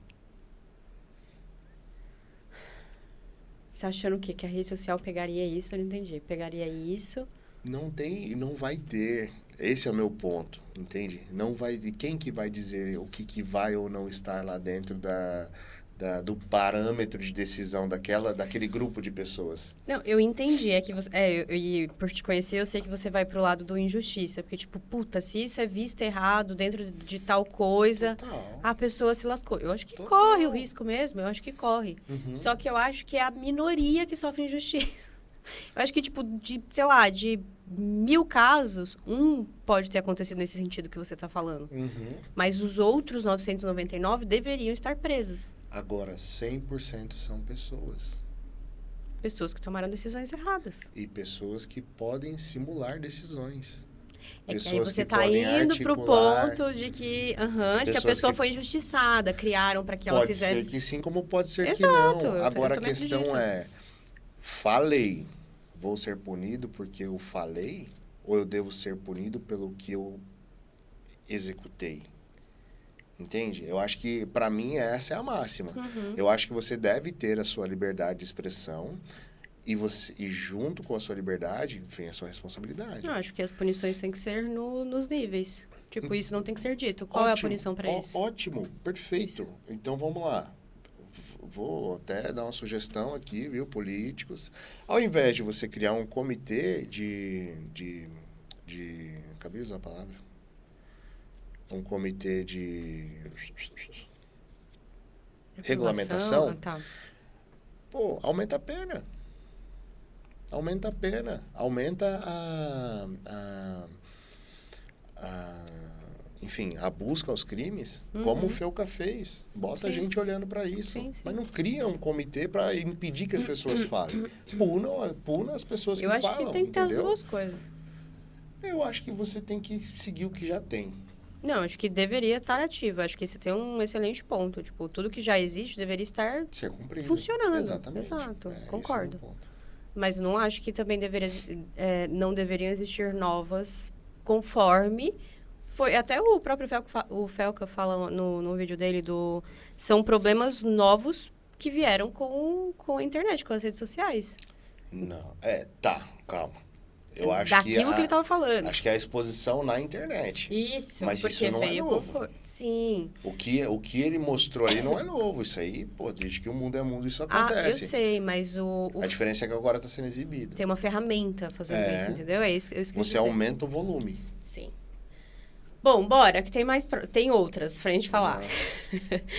Você achando o quê? Que a rede social pegaria isso? Eu não entendi. Pegaria isso... Não tem e não vai ter. Esse é o meu ponto, entende? Não vai... E quem que vai dizer o que vai ou não estar lá dentro do parâmetro de decisão daquele grupo de pessoas. Não, eu entendi. É que você. E por te conhecer, eu sei que você vai pro lado do injustiça. Porque, tipo, puta, se isso é visto errado dentro de tal coisa, Total. a pessoa se lascou. Eu acho que Total. corre o risco mesmo, eu acho que corre. Uhum. Só que eu acho que é a minoria que sofre injustiça. Eu acho que, tipo, sei lá, de 1000 casos, um pode ter acontecido nesse sentido que você tá falando. Uhum. Mas os outros 999 deveriam estar presos. Agora, 100% são pessoas. Pessoas que tomaram decisões erradas. E pessoas que podem simular decisões. É que aí Pessoas você que tá podem indo pro articular. ponto de que a Pessoas pessoa que- foi injustiçada, criaram para que ela Pode fizesse. ser que sim, como pode ser que Exato, não. eu Agora a também questão acredito. é, falei, vou ser punido porque eu falei? Ou eu devo ser punido pelo que eu executei? Entende? Eu acho que, pra mim, essa é a máxima. Uhum. Eu acho que você deve ter a sua liberdade de expressão e junto com a sua liberdade, vem a sua responsabilidade. Eu acho que as punições têm que ser nos níveis. Tipo, isso não tem que ser dito. Qual é a Ótimo, punição para isso? Ótimo, perfeito. Então, vamos lá. Vou até dar uma sugestão aqui, viu, políticos. Ao invés de você criar um comitê acabei de usar a palavra? Um comitê de regulamentação. Ah, tá. Pô, aumenta a pena. Aumenta a pena. Aumenta enfim, a busca aos crimes, como o Felca fez. Bota a Sim. gente olhando para isso. Sim, sim. Mas não cria um comitê para impedir que as pessoas falem. Puna as pessoas que Eu acho falam, que tem que ter as entendeu? duas coisas. Eu acho que você tem que seguir o que já tem. Não, acho que deveria estar ativo. Acho que você tem um excelente ponto. Tipo, tudo que já existe deveria estar Ser cumprido. funcionando. Exatamente. Exato, Esse concordo. é o meu ponto. Mas não acho que também não deveriam existir novas conforme foi. Até o próprio Felca fala no vídeo dele são problemas novos que vieram com a internet, com as redes sociais. Não, tá, calma. Eu acho Daquilo que ele estava falando. Acho que é a exposição na internet. Isso, Mas porque isso não é veio novo. Sim. O que ele mostrou ali não é novo. Isso aí, pô, desde que o mundo é mundo, isso acontece. Ah, eu sei, mas A diferença é que agora está sendo exibido. tem uma ferramenta fazendo isso, entendeu? É isso que eu Você quis dizer. aumenta o volume. Sim. Bom, bora, que tem outras pra gente falar.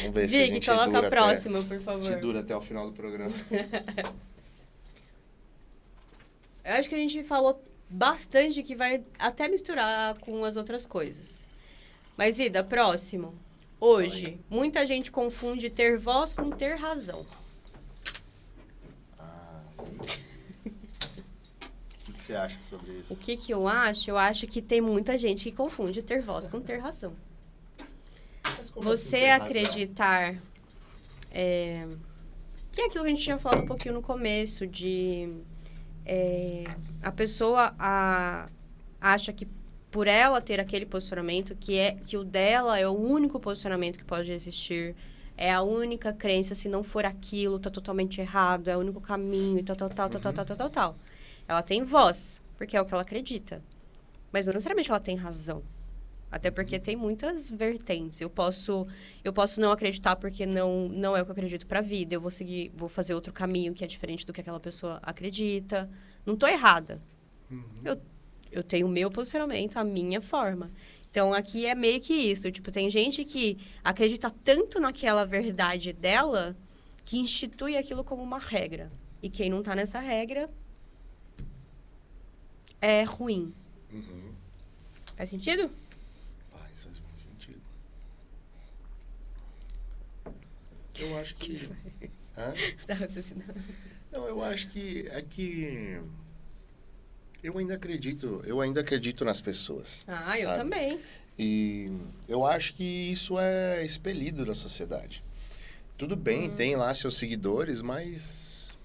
Vamos ver se a Vicky, gente coloca dura a próxima, por até, favor. se dura até o final do programa. Eu acho que a gente falou bastante que vai até misturar com as outras coisas. Mas, Vida, próximo. Hoje, muita gente confunde ter voz com ter razão. O que você acha sobre isso? O que eu acho? Eu acho que tem muita gente que confunde ter voz com ter razão. Mas como assim Você ter razão? acreditar... que é aquilo que a gente tinha falado um pouquinho no começo, de... a pessoa acha que por ela ter aquele posicionamento, que o dela é o único posicionamento que pode existir, é a única crença, se não for aquilo, tá totalmente errado, é o único caminho, e tal. Ela tem voz, porque é o que ela acredita. Mas não necessariamente ela tem razão. Até porque tem muitas vertentes. Eu posso não acreditar porque não é o que eu acredito pra vida. Eu vou fazer outro caminho que é diferente do que aquela pessoa acredita. Não tô errada. Eu tenho o meu posicionamento, a minha forma. Então, aqui é meio que isso. Tipo, tem gente que acredita tanto naquela verdade dela que institui aquilo como uma regra. E quem não tá nessa regra é ruim. Faz sentido? Faz muito sentido. Eu acho que... Hã? Você tá raciocinando. Não, eu acho que eu ainda acredito nas pessoas. Ah, eu sabe? também. E eu acho que isso é expelido da sociedade. Tudo bem, tem lá seus seguidores, mas...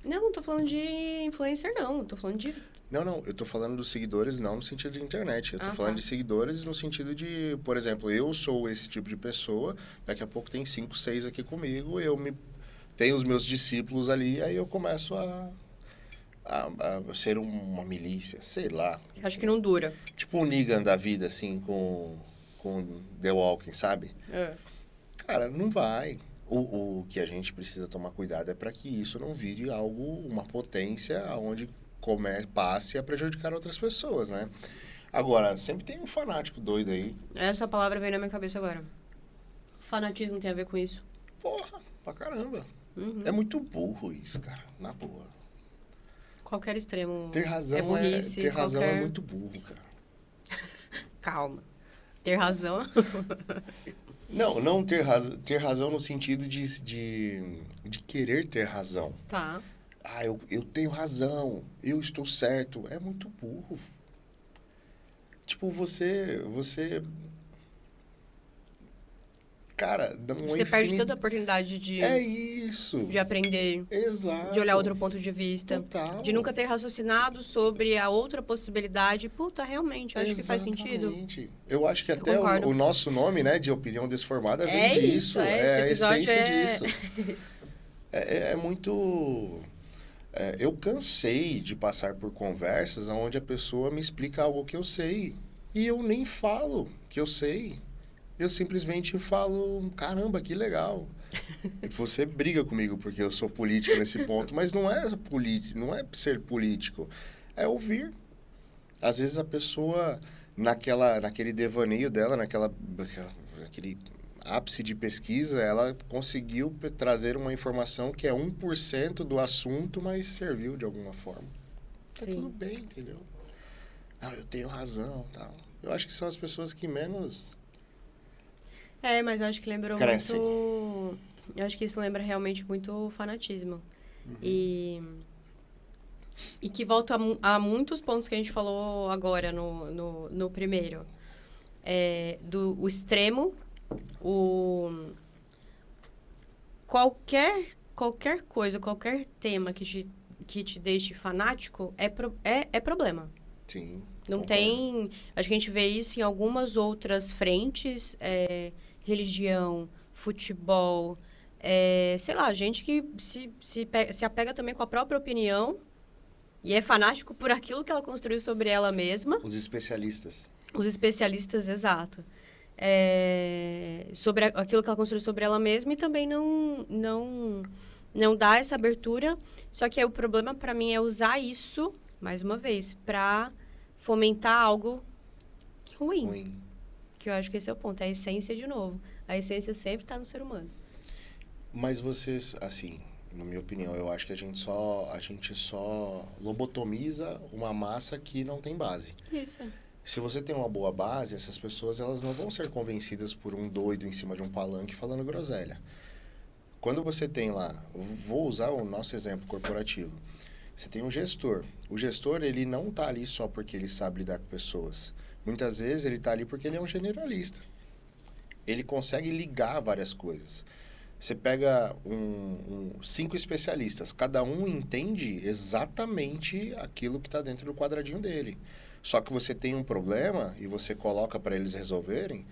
Não tô falando de influencer, não. Tô falando de... Não, eu tô falando dos seguidores não no sentido de internet. Eu tô falando tá. de seguidores no sentido de, por exemplo, eu sou esse tipo de pessoa, daqui a pouco tem 5, 6 aqui comigo, tenho os meus discípulos ali, aí eu começo a ser uma milícia, sei lá. Você acha que não dura? Tipo um Negan da vida, assim, com The Walking, sabe? Cara, não vai. O que a gente precisa tomar cuidado é para que isso não vire algo, uma potência onde passe a prejudicar outras pessoas, né? Agora, sempre tem um fanático doido aí. Essa palavra veio na minha cabeça agora. Fanatismo tem a ver com isso. Porra, pra caramba. Uhum. É muito burro isso, cara. Na boa. Qualquer extremo Ter razão é burrice. ter razão é muito burro, cara. Calma. Ter razão. Não ter razão no sentido de querer ter razão. Tá. Ah, eu tenho razão, eu estou certo. É muito burro. Tipo, cara, dá uma Você perde tanta oportunidade É isso. de aprender, Exato. de olhar outro ponto de vista, Total. de nunca ter raciocinado sobre a outra possibilidade. Puta, realmente, eu acho que faz sentido. Exatamente. Eu acho que Eu até concordo. o nosso nome, né, de opinião desformada vem É disso. isso, esse a episódio essência disso. É muito... eu cansei de passar por conversas onde a pessoa me explica algo que eu sei. E eu nem falo que eu sei. Eu simplesmente falo, caramba, que legal. E você briga comigo porque eu sou político nesse ponto, mas não é não é ser político, é ouvir. Às vezes a pessoa, naquele devaneio dela, naquele ápice de pesquisa, ela conseguiu trazer uma informação que é 1% do assunto, mas serviu de alguma forma. Tá Sim. tudo bem, entendeu? Não, eu tenho razão, tal. Eu acho que são as pessoas que menos Mas eu acho que lembrou crescem. muito... Eu acho que isso lembra realmente muito fanatismo. E que volta a muitos pontos que a gente falou agora no primeiro. O extremo, qualquer coisa, qualquer tema que te deixe fanático é problema. Sim. Não concordo. tem... Acho que a gente vê isso em algumas outras frentes. Religião, futebol... sei lá, gente que se apega também com a própria opinião e é fanático por aquilo que ela construiu sobre ela mesma. Os especialistas. Os especialistas, exato. Sobre aquilo que ela construiu sobre ela mesma e também não dá essa abertura. Só que aí o problema para mim é usar isso, mais uma vez, para fomentar algo ruim. Que eu acho que esse é o ponto, é a essência de novo. A essência sempre está no ser humano. Mas vocês, assim, na minha opinião, eu acho que a gente só lobotomiza uma massa que não tem base. Isso. Se você tem uma boa base, essas pessoas elas não vão ser convencidas por um doido em cima de um palanque falando groselha. Quando você tem lá, vou usar o nosso exemplo corporativo. Você tem um gestor. O gestor, ele não está ali só porque ele sabe lidar com pessoas. Muitas vezes ele está ali porque ele é um generalista. Ele consegue ligar várias coisas. Você pega 5 especialistas, cada um entende exatamente aquilo que está dentro do quadradinho dele. Só que você tem um problema e você coloca para eles resolverem,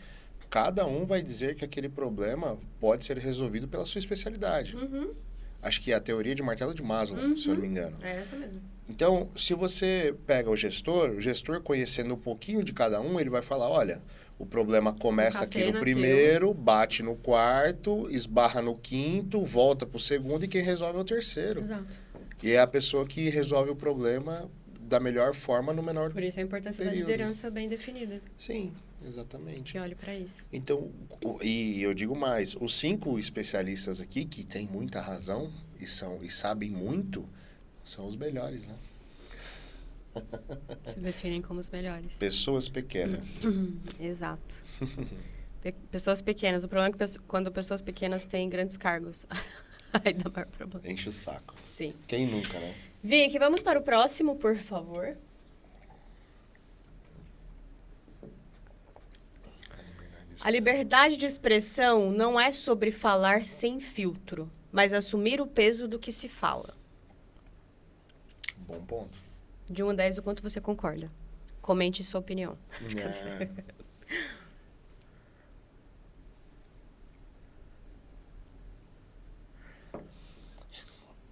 cada um vai dizer que aquele problema pode ser resolvido pela sua especialidade. Uhum. Acho que é a teoria de martelo de Maslow, se eu não me engano. É essa mesmo. Então, se você pega o gestor conhecendo um pouquinho de cada um, ele vai falar, olha, o problema começa aqui no primeiro, bate no quarto, esbarra no quinto, volta pro segundo e quem resolve é o terceiro. Exato. E é a pessoa que resolve o problema da melhor forma no menor Por isso a importância período. da liderança bem definida. Sim, exatamente. Que olhe para isso. Então, e eu digo mais, os 5 especialistas aqui, que têm muita razão e sabem muito, são os melhores, né? Se definem como os melhores. Pessoas pequenas. Exato. Pessoas pequenas. O problema é que quando pessoas pequenas têm grandes cargos, aí dá maior problema. Enche o saco. Sim. Quem nunca, né? Vicky, vamos para o próximo, por favor. A liberdade de expressão não é sobre falar sem filtro, mas assumir o peso do que se fala. Bom ponto. De 1 a 10, o quanto você concorda? Comente sua opinião.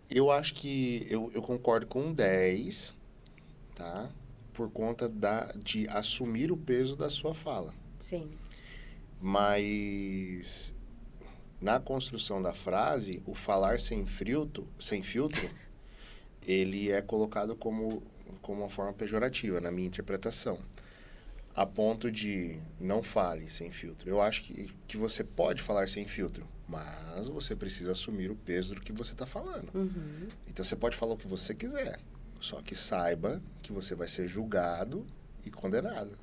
Eu acho que eu concordo com 10, tá? Por conta de assumir o peso da sua fala. Sim. Mas na construção da frase, o falar sem filtro, ele é colocado como uma forma pejorativa, na minha interpretação. A ponto de não fale sem filtro. Eu acho que você pode falar sem filtro, mas você precisa assumir o peso do que você está falando. Uhum. Então você pode falar o que você quiser, só que saiba que você vai ser julgado e condenado.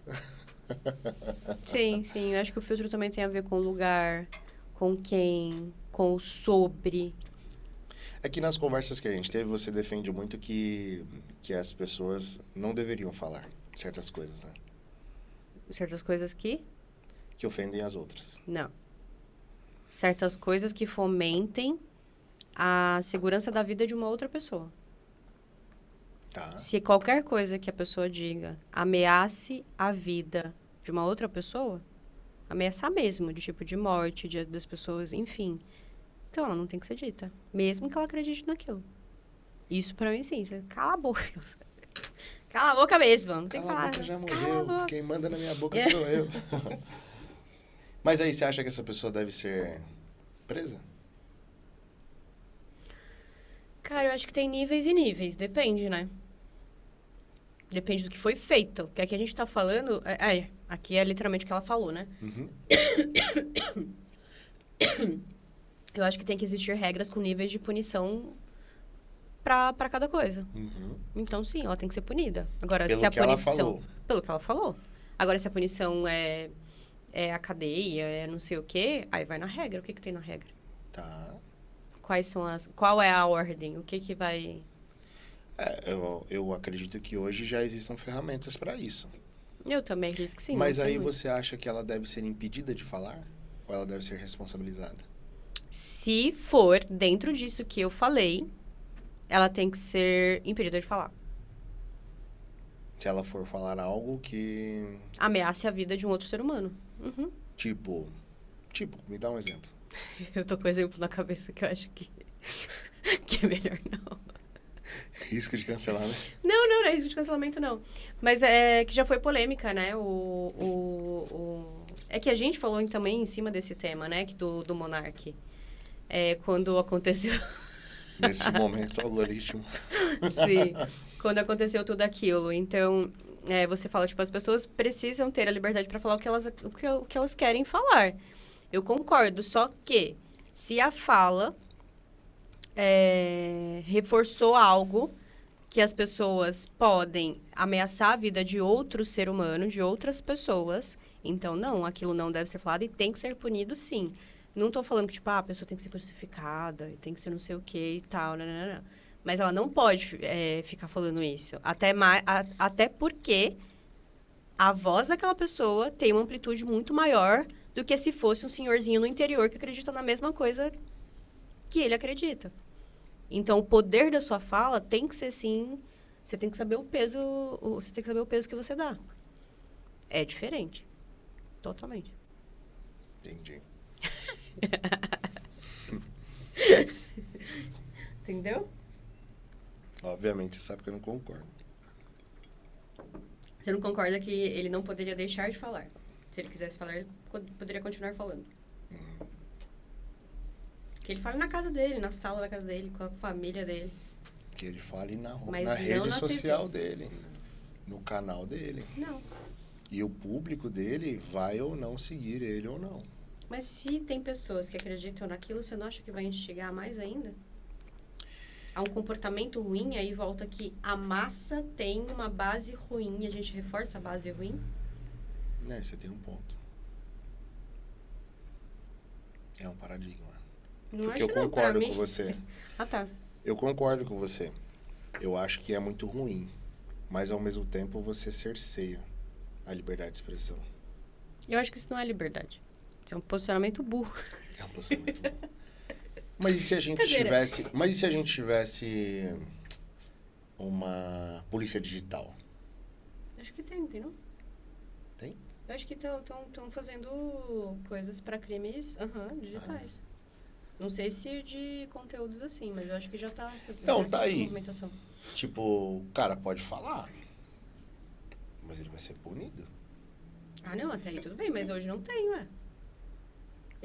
Sim, sim. Eu acho que o filtro também tem a ver com o lugar, com quem, com o sobre. É que nas conversas que a gente teve, você defende muito que as pessoas não deveriam falar certas coisas, né? Certas coisas que Que ofendem as outras. não. Certas coisas que fomentem a segurança da vida de uma outra pessoa. Tá? Se qualquer coisa que a pessoa diga ameace a vida de uma outra pessoa, ameaçar mesmo, de tipo de morte, das pessoas, enfim. Então ela não tem que ser dita, mesmo que ela acredite naquilo. Isso pra mim, sim. Você cala a boca. Cala a boca mesmo. Não tem que Cala a falar. boca, já Cala a morreu. boca. Quem manda na minha boca sou eu. Mas aí, você acha que essa pessoa deve ser presa? Cara, eu acho que tem níveis e níveis. Depende, né? Depende do que foi feito. Porque aqui a gente tá falando... aqui é literalmente o que ela falou, né? Uhum. Eu acho que tem que existir regras com níveis de punição pra cada coisa. Uhum. Então, sim, ela tem que ser punida. Agora, Pelo se a que ela punição... falou. Pelo que ela falou. Agora, se a punição é a cadeia, é não sei o quê, aí vai na regra. O que tem na regra? Tá. Qual é a ordem? O que vai... Eu acredito que hoje já existam ferramentas para isso. Eu também acredito que sim. Mas não sei aí muito. você acha que ela deve ser impedida de falar? Ou ela deve ser responsabilizada? Se for dentro disso que eu falei, ela tem que ser impedida de falar. Se ela for falar algo que... Ameace a vida de um outro ser humano. Uhum. Tipo, me dá um exemplo. Eu tô com exemplo na cabeça que eu acho que é melhor não. Risco de cancelamento. Não é risco de cancelamento, não. Mas é que já foi polêmica, né? É que a gente falou também em cima desse tema, né? Do Monark. Quando aconteceu... Nesse momento, o algoritmo. Sim, quando aconteceu tudo aquilo. Então, você fala, tipo, as pessoas precisam ter a liberdade para falar o que elas querem falar. Eu concordo, só que se a fala reforçou algo que as pessoas podem ameaçar a vida de outro ser humano, de outras pessoas, então não, aquilo não deve ser falado e tem que ser punido, sim. Não tô falando que, tipo, a pessoa tem que ser crucificada, tem que ser não sei o que e tal, não. Mas ela não pode ficar falando isso. Até porque a voz daquela pessoa tem uma amplitude muito maior do que se fosse um senhorzinho no interior que acredita na mesma coisa que ele acredita. Então, o poder da sua fala tem que ser, sim... Você tem que saber o peso... Você tem que saber o peso que você dá. É diferente. Totalmente. Entendi. Entendeu? Obviamente, você sabe que eu não concordo. Você não concorda que ele não poderia deixar de falar. Se ele quisesse falar, ele poderia continuar falando. Que ele fale na casa dele, na sala da casa dele, com a família dele. Que ele fale na Mas não rede na social TV. dele. No canal dele. Não. E o público dele vai ou não seguir ele ou não. Mas se tem pessoas que acreditam naquilo, você não acha que vai instigar mais ainda? Há um comportamento ruim, aí volta que a massa tem uma base ruim e a gente reforça a base ruim? Você tem um ponto. É um paradigma. Não Porque acho eu não, pra concordo mim... com você. Ah, tá. Eu concordo com você. Eu acho que é muito ruim. Mas, ao mesmo tempo, você cerceia a liberdade de expressão. Eu acho que isso não é liberdade. Isso é um posicionamento burro. É um posicionamento bom. Mas e se a gente tivesse uma polícia digital? Acho que tem, entendeu? Tem? Eu acho que estão fazendo coisas para crimes digitais. Não sei se de conteúdos assim, mas eu acho que já tá... Não, já tá essa aí. movimentação. Tipo, o cara pode falar, mas ele vai ser punido. Ah, não, até aí tudo bem, mas hoje não tem, ué.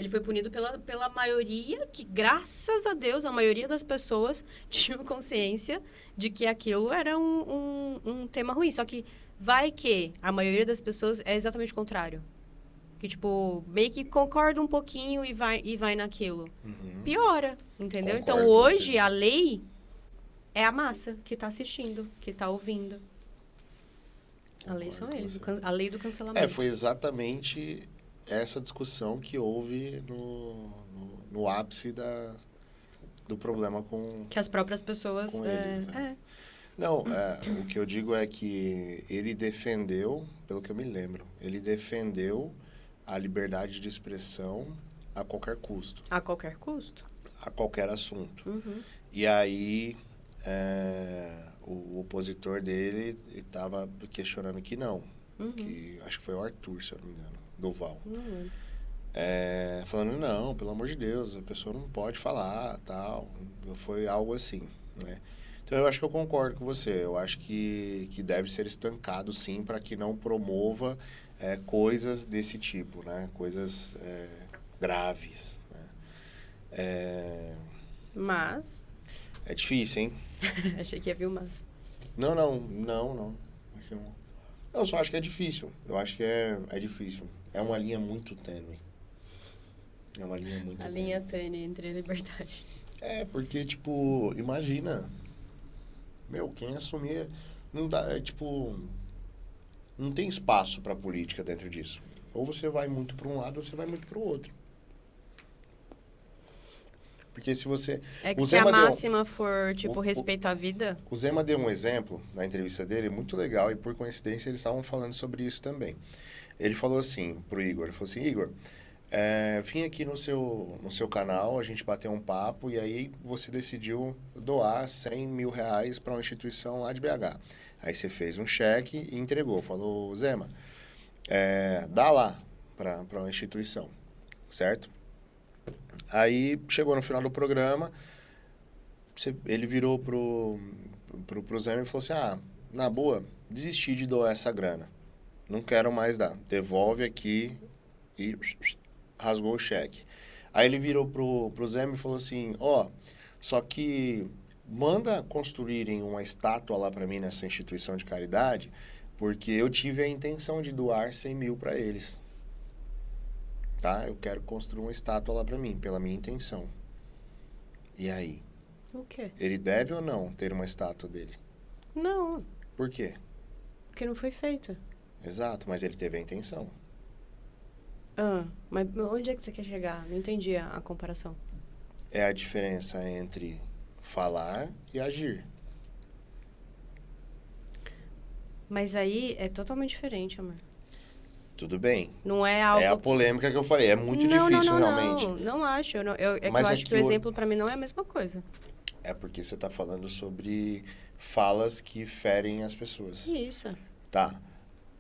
Ele foi punido pela maioria, que graças a Deus, a maioria das pessoas tinham consciência de que aquilo era um tema ruim. Só que vai que a maioria das pessoas é exatamente o contrário. Que, tipo, meio que concorda um pouquinho e vai naquilo. Uhum. Piora, entendeu? Concordo Então, com hoje, você. a lei é a massa que tá assistindo, que tá ouvindo. A lei são Concordo com eles, você. a lei do cancelamento. Foi exatamente essa discussão que houve no ápice do problema Que as próprias pessoas... com eles. Né? Não, o que eu digo é que ele defendeu, pelo que eu me lembro, ele defendeu a liberdade de expressão a qualquer custo, A qualquer custo. a qualquer assunto. Uhum. E aí, o opositor dele estava questionando que não. Uhum. Que acho que foi o Arthur, se eu não me engano, Doval. Não lembro. Falando, não, pelo amor de Deus, a pessoa não pode falar, tal. Foi algo assim, né? Então, eu acho que eu concordo com você. Eu acho que deve ser estancado, sim, para que não promova coisas desse tipo, né? Coisas graves, né? Mas... É difícil, hein? Achei que ia vir o mas. Não. Acho que não. Eu só acho que é difícil. Eu acho que é difícil. É uma linha muito tênue. É uma linha muito A tênue. linha tênue entre a liberdade. Porque, tipo, imagina. Quem assumir... Não dá, não tem espaço pra política dentro disso. Ou você vai muito pra um lado, ou você vai muito pro outro. Porque se você... É que O se a Zema deu- máxima for, tipo, respeito à vida... O Zema deu um exemplo na entrevista dele muito legal e por coincidência eles estavam falando sobre isso também. Ele falou assim pro Igor, ele falou assim, Igor, vim aqui no seu canal, a gente bateu um papo e aí você decidiu doar 100 mil reais para uma instituição lá de BH. Aí você fez um cheque e entregou, falou, Zema, dá lá para uma instituição, certo? Aí chegou no final do programa, ele virou pro Zema e falou assim, na boa, desisti de doar essa grana. Não quero mais dar. Devolve aqui e rasgou o cheque. Aí ele virou pro Zema e falou assim, só que manda construírem uma estátua lá para mim nessa instituição de caridade, porque eu tive a intenção de doar 100 mil para eles. Tá? Eu quero construir uma estátua lá para mim, pela minha intenção. E aí? O quê? Ele deve ou não ter uma estátua dele? Não, Por quê? porque não foi feito. Exato, mas ele teve a intenção. Mas onde é que você quer chegar? Não entendi a comparação. É a diferença entre falar e agir. Mas aí é totalmente diferente, amor. Tudo bem. Não é algo... É a polêmica que eu falei. É muito difícil, realmente. Não acho. É que Mas eu é acho que que o o- exemplo pra mim não é a mesma coisa. É porque você está falando sobre falas que ferem as pessoas. Isso. Tá,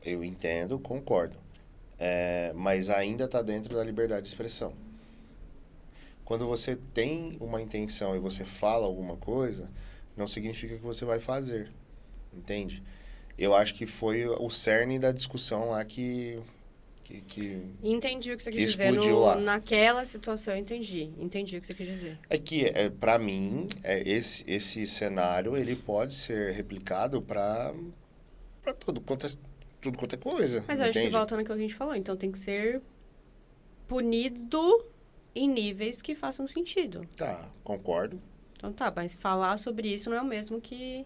eu entendo, concordo. Mas ainda está dentro da liberdade de expressão. Quando você tem uma intenção e você fala alguma coisa, não significa que você vai fazer. Entende? Eu acho que foi o cerne da discussão lá que Entendi o que você Que quis dizer. explodiu lá. Naquela situação, entendi. Entendi o que você quis dizer. é que, para mim, esse cenário ele pode ser replicado para tudo quanto é coisa. Mas eu acho que entende? volta naquilo que a gente falou. Então tem que ser punido em níveis que façam sentido. Tá, concordo. Então tá, mas falar sobre isso não é o mesmo que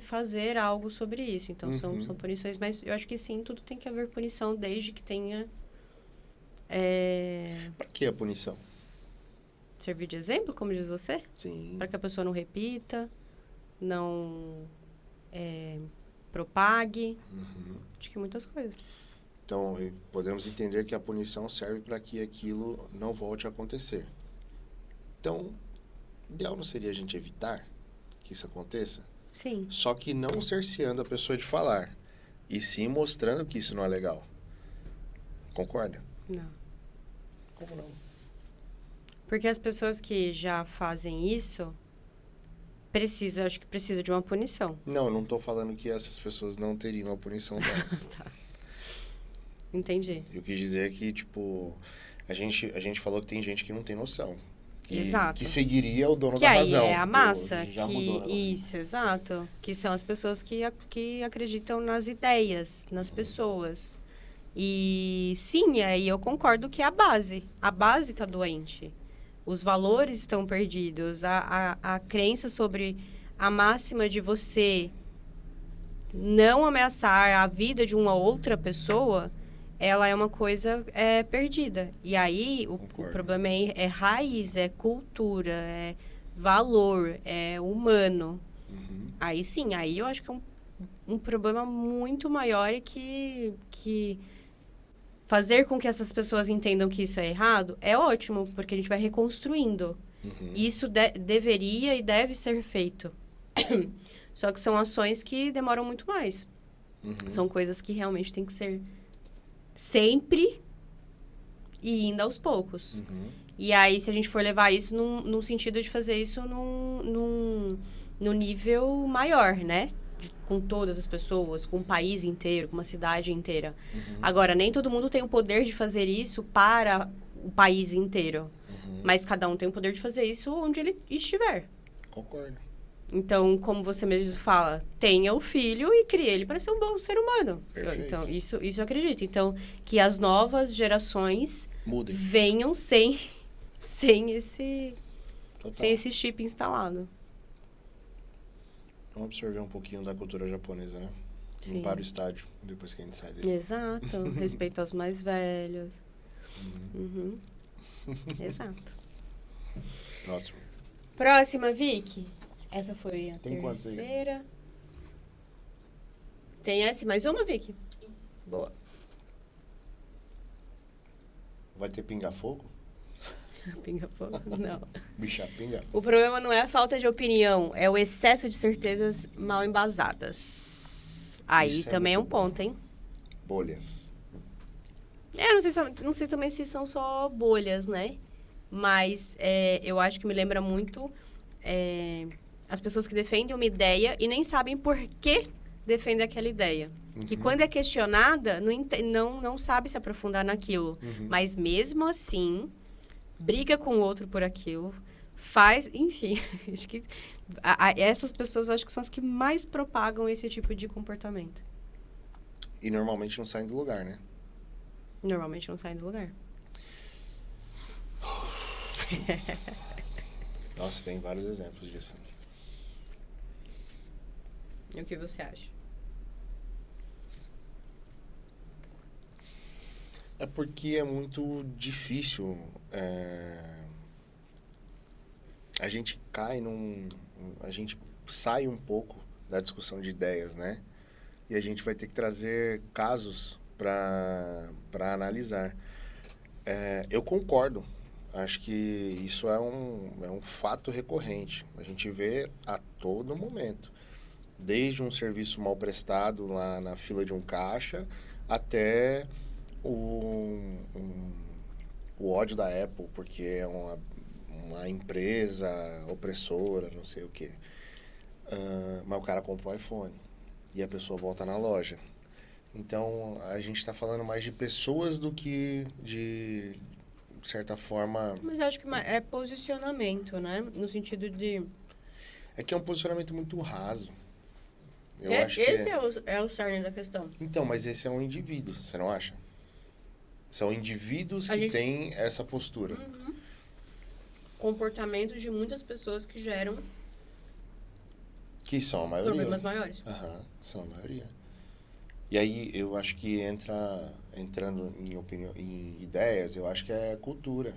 fazer algo sobre isso. Então Uhum. são punições, mas eu acho que sim, tudo tem que haver punição desde que tenha Para que a punição? servir de exemplo, como diz você, Sim. para que a pessoa não repita, não propague, Uhum. acho que muitas coisas. Então, podemos entender que a punição serve para que aquilo não volte a acontecer. Então, o ideal não seria a gente evitar que isso aconteça? Sim, Só que não cerceando a pessoa de falar, e sim mostrando que isso não é legal. Concorda? não. Como não? Porque as pessoas que já fazem isso acho que precisa de uma punição. Não, não estou falando que essas pessoas não teriam a punição delas. Tá. Entendi. Eu quis dizer que, tipo, A gente falou que tem gente que não tem noção. Exato. Que seguiria o dono Que da aí razão. é a massa. Já mudou, né? Isso, exato. Que são as pessoas que acreditam nas ideias, nas pessoas. E sim, aí eu concordo que é a base. A base está doente. Os valores estão perdidos. A crença sobre a máxima de você não ameaçar a vida de uma outra pessoa, ela é uma coisa perdida. E aí o Concordo. problema é raiz, é cultura, é valor, é humano. Uhum. Aí sim, aí eu acho que é um problema muito maior e que fazer com que essas pessoas entendam que isso é errado é ótimo, porque a gente vai reconstruindo. Uhum. Isso deveria e deve ser feito. Só que são ações que demoram muito mais. Uhum. São coisas que realmente tem que ser sempre e indo aos poucos. Uhum. E aí, se a gente for levar isso num sentido de fazer isso num nível maior, né? Com todas as pessoas, com o país inteiro, com uma cidade inteira. Uhum. Agora, nem todo mundo tem o poder de fazer isso para o país inteiro. Uhum. Mas cada um tem o poder de fazer isso onde ele estiver. Concordo. Então, como você mesmo fala, tenha o filho e crie ele para ser um bom ser humano. Perfeito. Então, isso eu acredito. Então, que as novas gerações Mudem. venham sem esse chip instalado. Vamos absorver um pouquinho da cultura japonesa, né? Sim. Limpar o estádio depois que a gente sai dele. Exato. Respeito aos mais velhos. Uhum. Exato. Próximo. Próxima, Vicky. Essa foi a Tem quantos aí? terceira. Tem essa mais uma, Vicky? Isso. Boa. Vai ter pinga-fogo? Pinga fogo? Não. Bicha pinga? O problema não é a falta de opinião, é o excesso de certezas mal embasadas. Aí Isso é também é um muito bom. ponto, hein? Bolhas. Não sei também se são só bolhas, né? Mas eu acho que me lembra muito as pessoas que defendem uma ideia e nem sabem por que defendem aquela ideia. Que Uhum. quando é questionada, não sabe se aprofundar naquilo. Uhum. Mas mesmo assim, briga com o outro por aquilo, faz, enfim. Acho que essas pessoas eu acho que são as que mais propagam esse tipo de comportamento. E normalmente não saem do lugar, né? Normalmente não saem do lugar. Nossa, tem vários exemplos disso. E o que você acha? É porque é muito difícil. A gente a gente sai um pouco da discussão de ideias, né? E a gente vai ter que trazer casos para analisar. Eu concordo. Acho que isso é um fato recorrente. A gente vê a todo momento. Desde um serviço mal prestado lá na fila de um caixa, até o ódio da Apple, porque é uma empresa opressora, não sei o quê. Mas o cara compra um iPhone e a pessoa volta na loja. Então, a gente está falando mais de pessoas do que de certa forma... Mas eu acho que é posicionamento, né? No sentido de... É que é um posicionamento muito raso. Eu acho esse que é o cerne da questão. Então, mas esse é um indivíduo, você não acha? São indivíduos A que gente- têm essa postura. Comportamentos de muitas pessoas que geram Que são a maioria. problemas maiores. Aham, são a maioria. E aí eu acho que entrando em ideias, eu acho que é cultura.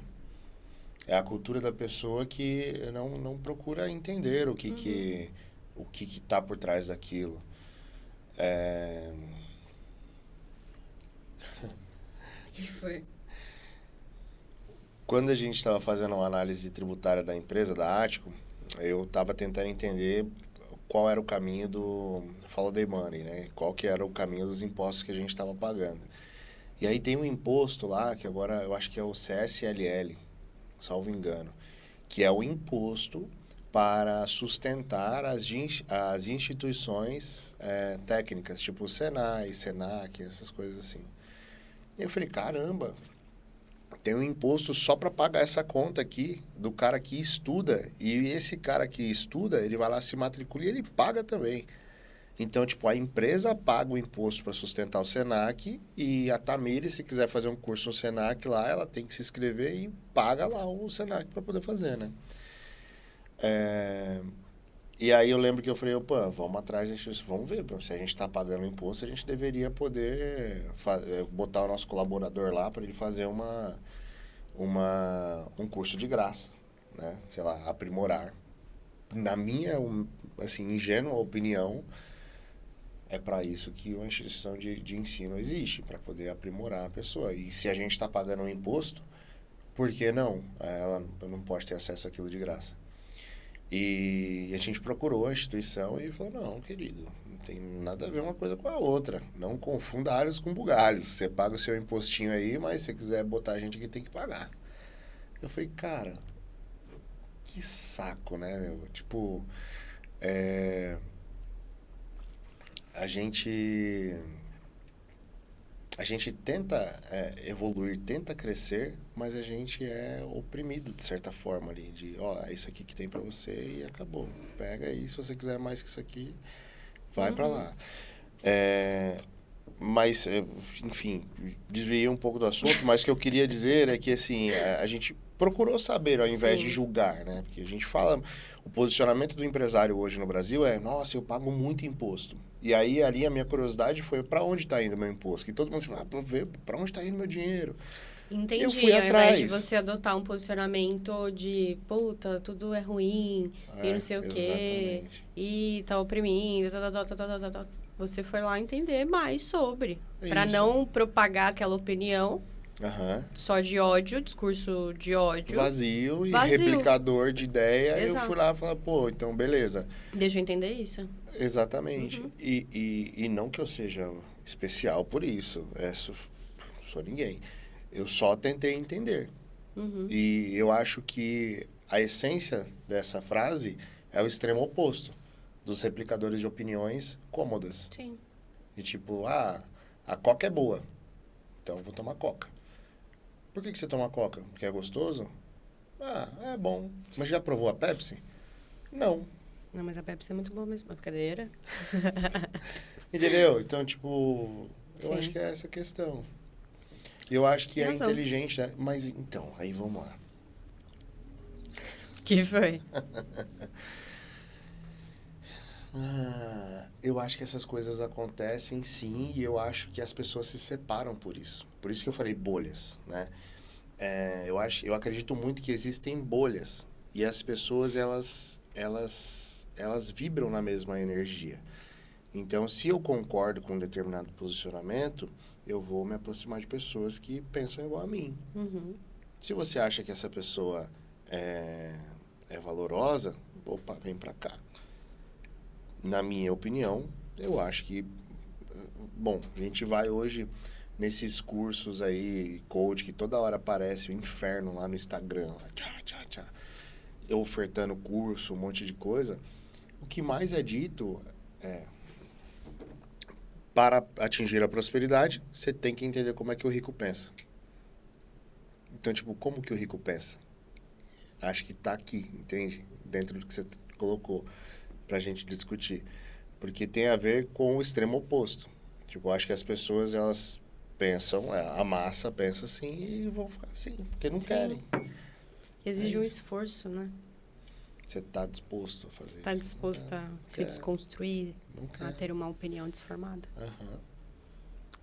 É a cultura da pessoa que não procura entender o que tá por trás daquilo. O que foi? Quando a gente estava fazendo uma análise tributária da empresa, da Ático, eu estava tentando entender qual era o caminho do Follow the Money, né? Qual que era o caminho dos impostos que a gente estava pagando. E aí tem um imposto lá, que agora eu acho que é o CSLL, salvo engano, que é o imposto para sustentar as instituições técnicas, tipo o Senai, Senac, essas coisas assim. E eu falei, caramba, tem um imposto só para pagar essa conta aqui do cara que estuda. E esse cara que estuda, ele vai lá, se matricula e ele paga também. Então, tipo, a empresa paga o imposto para sustentar o Senac e a Tamires, se quiser fazer um curso no Senac lá, ela tem que se inscrever e paga lá o Senac para poder fazer, né? E aí eu lembro que eu falei, opa, vamos atrás disso, vamos ver, se a gente está pagando imposto, a gente deveria poder botar o nosso colaborador lá para ele fazer um curso de graça, né? Sei lá, aprimorar. Na minha, assim, ingênua opinião, é para isso que uma instituição de ensino existe, para poder aprimorar a pessoa. E se a gente está pagando um imposto, por que não? Ela não pode ter acesso àquilo de graça. E a gente procurou a instituição e falou, não, querido, não tem nada a ver uma coisa com a outra. Não confunda alhos com bugalhos. Você paga o seu impostinho aí, mas se você quiser botar a gente aqui, tem que pagar. Eu falei, cara, que saco, né, meu? Tipo, a gente tenta evoluir, tenta crescer, mas a gente é oprimido de certa forma ali, de, ó, é isso aqui que tem pra você e acabou. Pega aí, se você quiser mais que isso aqui, vai pra lá. Mas, enfim, desviei um pouco do assunto, mas o que eu queria dizer é que, assim, a gente procurou saber ao invés de julgar, né? Porque a gente fala, o posicionamento do empresário hoje no Brasil é, nossa, eu pago muito imposto. E aí, ali, a minha curiosidade foi, para onde está indo o meu imposto? Que todo mundo fala, para onde está indo meu dinheiro? Entendi, Eu fui ao atrás. invés de você adotar um posicionamento de, puta, tudo é ruim, e não sei o quê, e tá oprimindo, você foi lá entender mais sobre, para não propagar aquela opinião só de ódio, discurso de ódio. Vazio e replicador de ideia. Exato. Eu fui lá e falei, pô, então beleza. Deixa eu entender isso. Exatamente. E não que eu seja especial por isso. Sou ninguém. Eu só tentei entender. E eu acho que a essência dessa frase é o extremo oposto dos replicadores de opiniões cômodas. Sim. E tipo, a Coca é boa, então eu vou tomar Coca. Por que você toma Coca? Porque é gostoso? Ah, é bom. Mas já provou a Pepsi? Não. Não, mas a Pepsi é muito boa mesmo, brincadeira. Entendeu? Então, tipo, eu acho que é essa a questão. Eu acho que é inteligente, né? Mas então, aí vamos lá. Que foi? Eu acho que essas coisas acontecem sim, e eu acho que as pessoas se separam por isso. Por isso que eu falei bolhas, né? Eu acredito muito que existem bolhas e as pessoas elas vibram na mesma energia. Então, se eu concordo com um determinado posicionamento, eu vou me aproximar de pessoas que pensam igual a mim. Se você acha que essa pessoa é valorosa, opa, vem pra cá. Na minha opinião, eu acho que... Bom, a gente vai hoje nesses cursos aí, coach, que toda hora aparece o inferno lá no Instagram. Eu ofertando curso, um monte de coisa. O que mais é dito é... Para atingir a prosperidade, você tem que entender como é que o rico pensa. Então, tipo, como que o rico pensa? Acho que tá aqui, entende? Dentro do que você colocou pra gente discutir. Porque tem a ver com o extremo oposto. Tipo, acho que as pessoas, elas pensam, a massa pensa assim e vão ficar assim, porque não querem. Exige um esforço, né? Você tá disposto a fazer isso. Tá disposto a se desconstruir, a ter uma opinião desformada.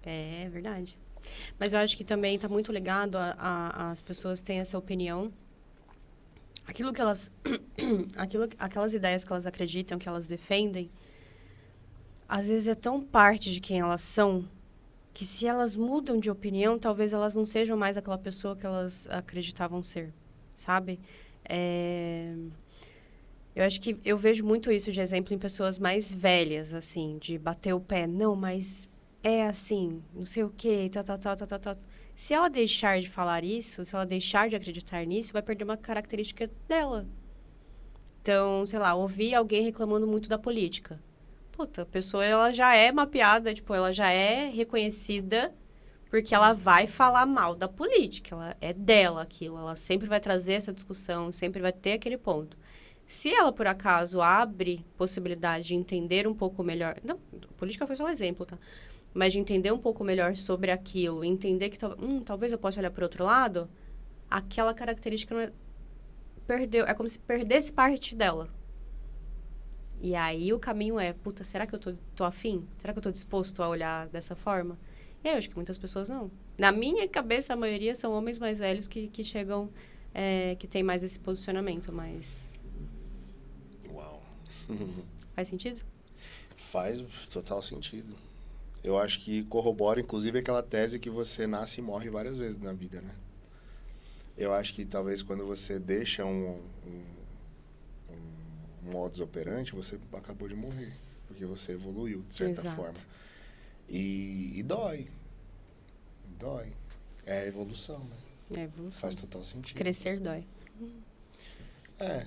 É verdade. Mas eu acho que também tá muito ligado as pessoas têm essa opinião. Aquilo que elas... aquelas ideias que elas acreditam, que elas defendem, às vezes é tão parte de quem elas são, que se elas mudam de opinião, talvez elas não sejam mais aquela pessoa que elas acreditavam ser, sabe? Eu acho que eu vejo muito isso de exemplo em pessoas mais velhas, assim, de bater o pé. Não, mas é assim, não sei o quê, tal. Se ela deixar de falar isso, se ela deixar de acreditar nisso, vai perder uma característica dela. Então, sei lá, ouvir alguém reclamando muito da política. Puta, a pessoa, ela já é mapeada, tipo, ela já é reconhecida porque ela vai falar mal da política, ela é dela aquilo, ela sempre vai trazer essa discussão, sempre vai ter aquele ponto. Se ela, por acaso, abre possibilidade de entender um pouco melhor... Não, política foi só um exemplo, tá? Mas de entender um pouco melhor sobre aquilo, entender que talvez eu possa olhar por outro lado, aquela característica não é... Perdeu, é como se perdesse parte dela. E aí o caminho é, puta, será que eu tô afim? Será que eu tô disposto a olhar dessa forma? E aí, eu acho que muitas pessoas não. Na minha cabeça, a maioria são homens mais velhos que chegam, que tem mais esse posicionamento, mas... Uau. Faz sentido? Faz total sentido. Eu acho que corrobora, inclusive, aquela tese que você nasce e morre várias vezes na vida, né? Eu acho que talvez quando você deixa um modus operandi, você acabou de morrer. Porque você evoluiu, de certa Exato. forma. E dói. Dói. É a evolução, né? É evolução. Faz total sentido. Crescer dói. É.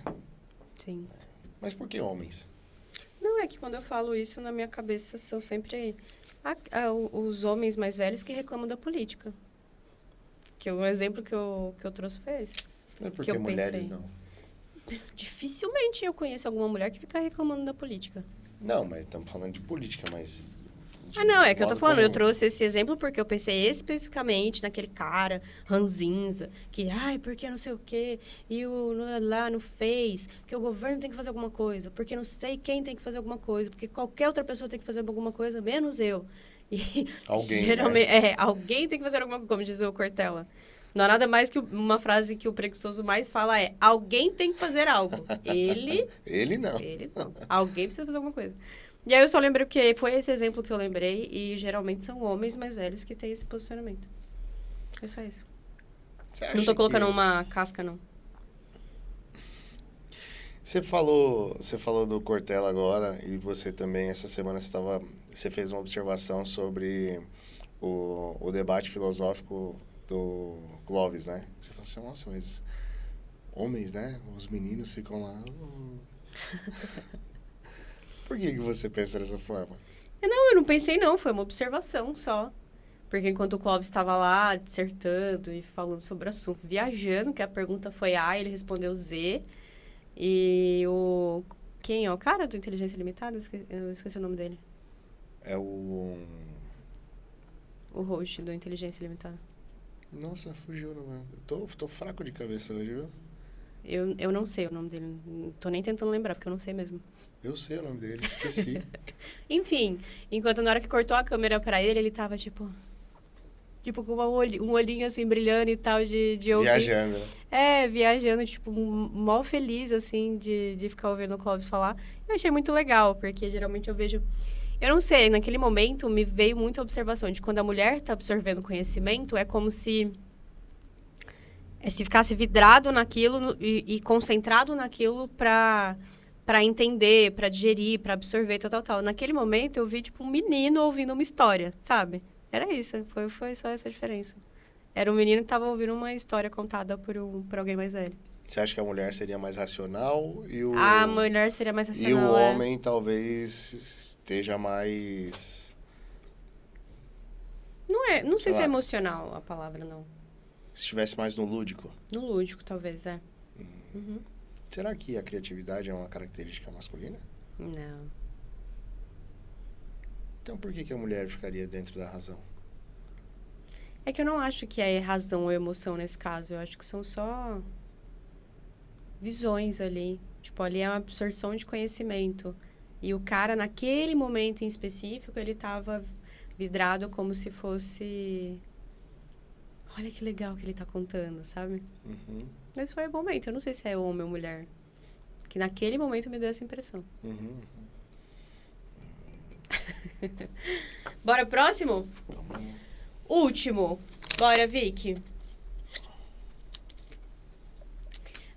Sim. Mas por que homens? Não, é que quando eu falo isso, na minha cabeça são sempre os homens mais velhos que reclamam da política. Que o exemplo que eu trouxe foi esse. Não é Que porque eu mulheres pensei. não. Dificilmente eu conheço alguma mulher que fica reclamando da política. Não, mas estamos falando de política, mas... Não, é que eu tô modo falando, eu comum. trouxe esse exemplo porque eu pensei especificamente naquele cara ranzinza, que, porque não sei o quê, e o lá não fez, que o governo tem que fazer alguma coisa, porque não sei quem tem que fazer alguma coisa, porque qualquer outra pessoa tem que fazer alguma coisa, menos eu. E Alguém, geralmente, né? alguém tem que fazer alguma coisa, como diz o Cortella. Não há nada mais que uma frase que o preguiçoso mais fala é: alguém tem que fazer algo. Ele não. Ele não. Alguém precisa fazer alguma coisa. E aí eu só lembrei porque foi esse exemplo que eu lembrei e geralmente são homens mais velhos que têm esse posicionamento. É só isso. Você Não tô acha colocando que... uma casca, não. Você falou do Cortella agora e você também, essa semana, você fez uma observação sobre o debate filosófico do Clóvis, né? Você falou assim, nossa, mas homens, né? Os meninos ficam lá... Por que você pensa dessa forma? Não, eu não pensei não, foi uma observação só. Porque enquanto o Clóvis estava lá dissertando e falando sobre o assunto, viajando, que a pergunta foi A, ele respondeu Z. E o... Quem é o cara do Inteligência Limitada? Eu esqueci o nome dele. É o... O host do Inteligência Limitada. Nossa, fugiu, não. Tô fraco de cabeça hoje, viu? Eu não sei o nome dele. Não tô nem tentando lembrar, porque eu não sei mesmo. Eu sei o nome dele, esqueci. Enfim, enquanto na hora que cortou a câmera pra ele, ele tava tipo... Tipo, com um olhinho assim, brilhando e tal, de ouvir. Viajando, né? Viajando, tipo, mó feliz, assim, de ficar ouvindo o Clóvis falar. Eu achei muito legal, porque geralmente eu vejo... Eu não sei, naquele momento me veio muita observação de quando a mulher tá absorvendo conhecimento, é como se ficasse vidrado naquilo e concentrado naquilo pra entender, pra digerir, pra absorver, tal. Naquele momento eu vi, tipo, um menino ouvindo uma história, sabe? Era isso, foi só essa diferença. Era um menino que tava ouvindo uma história contada por alguém mais velho. Você acha que a mulher seria mais racional A mulher seria mais e o racional, homem talvez esteja mais, Não sei sei se é lá, emocional a palavra, não. estivesse mais no lúdico? No lúdico, talvez, é. Uhum. Será que a criatividade é uma característica masculina? Não. Então por que a mulher ficaria dentro da razão? É que eu não acho que é razão ou emoção nesse caso. Eu acho que são só visões ali. Tipo, ali é uma absorção de conhecimento. E o cara, naquele momento em específico, ele tava vidrado como se fosse... Olha que legal que ele tá contando, sabe? Uhum, Mas foi o momento. Eu não sei se é homem ou mulher. Que naquele momento me deu essa impressão. uhum. Bora, próximo? Último. Bora, Vicky.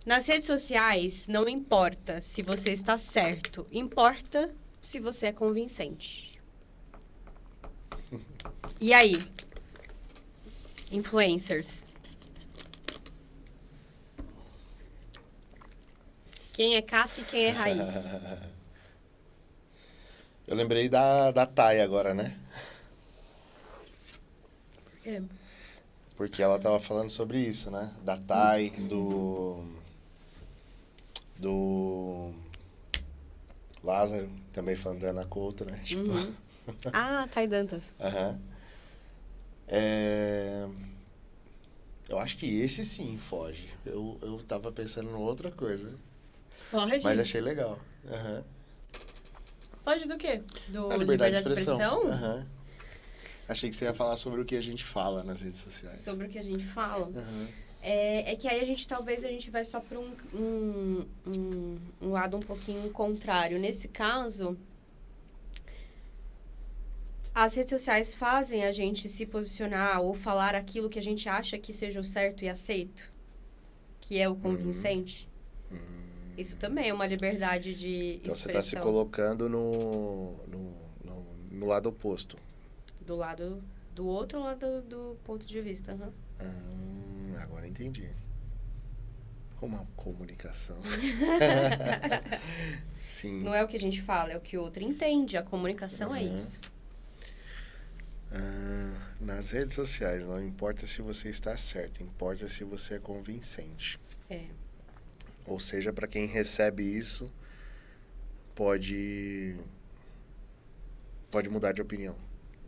Nas redes sociais, não importa se você está certo. Importa se você é convincente. E aí? Influencers. Quem é casca e quem é raiz? Eu lembrei da Thay agora, né? É. Porque ela tava falando sobre isso, né? Da Thay, do Lázaro, também falando da Ana Couto, né? Tipo, Uhum. Ah, Thay Dantas. aham. É, eu acho que esse sim foge. Eu tava pensando em outra coisa, mas Foge? achei legal. Aham. Foge do quê? A Do liberdade de liberdade de expressão. expressão? Aham. Achei que você ia falar sobre o que a gente fala nas redes sociais. Sobre o que a gente fala. Aham. É que aí talvez a gente vai só para um lado um pouquinho contrário. Nesse caso, as redes sociais fazem a gente se posicionar ou falar aquilo que a gente acha que seja o certo e aceito, que é o convincente. Isso também é uma liberdade de Então você está se expressão. colocando no lado oposto. Do lado do outro lado do ponto de vista. Uhum. Agora entendi. Como a comunicação. Sim. Não é o que a gente fala, é o que o outro entende. A comunicação é isso. Nas redes sociais, não importa se você está certo, importa se você é convincente. É. Ou seja, para quem recebe isso, pode mudar de opinião.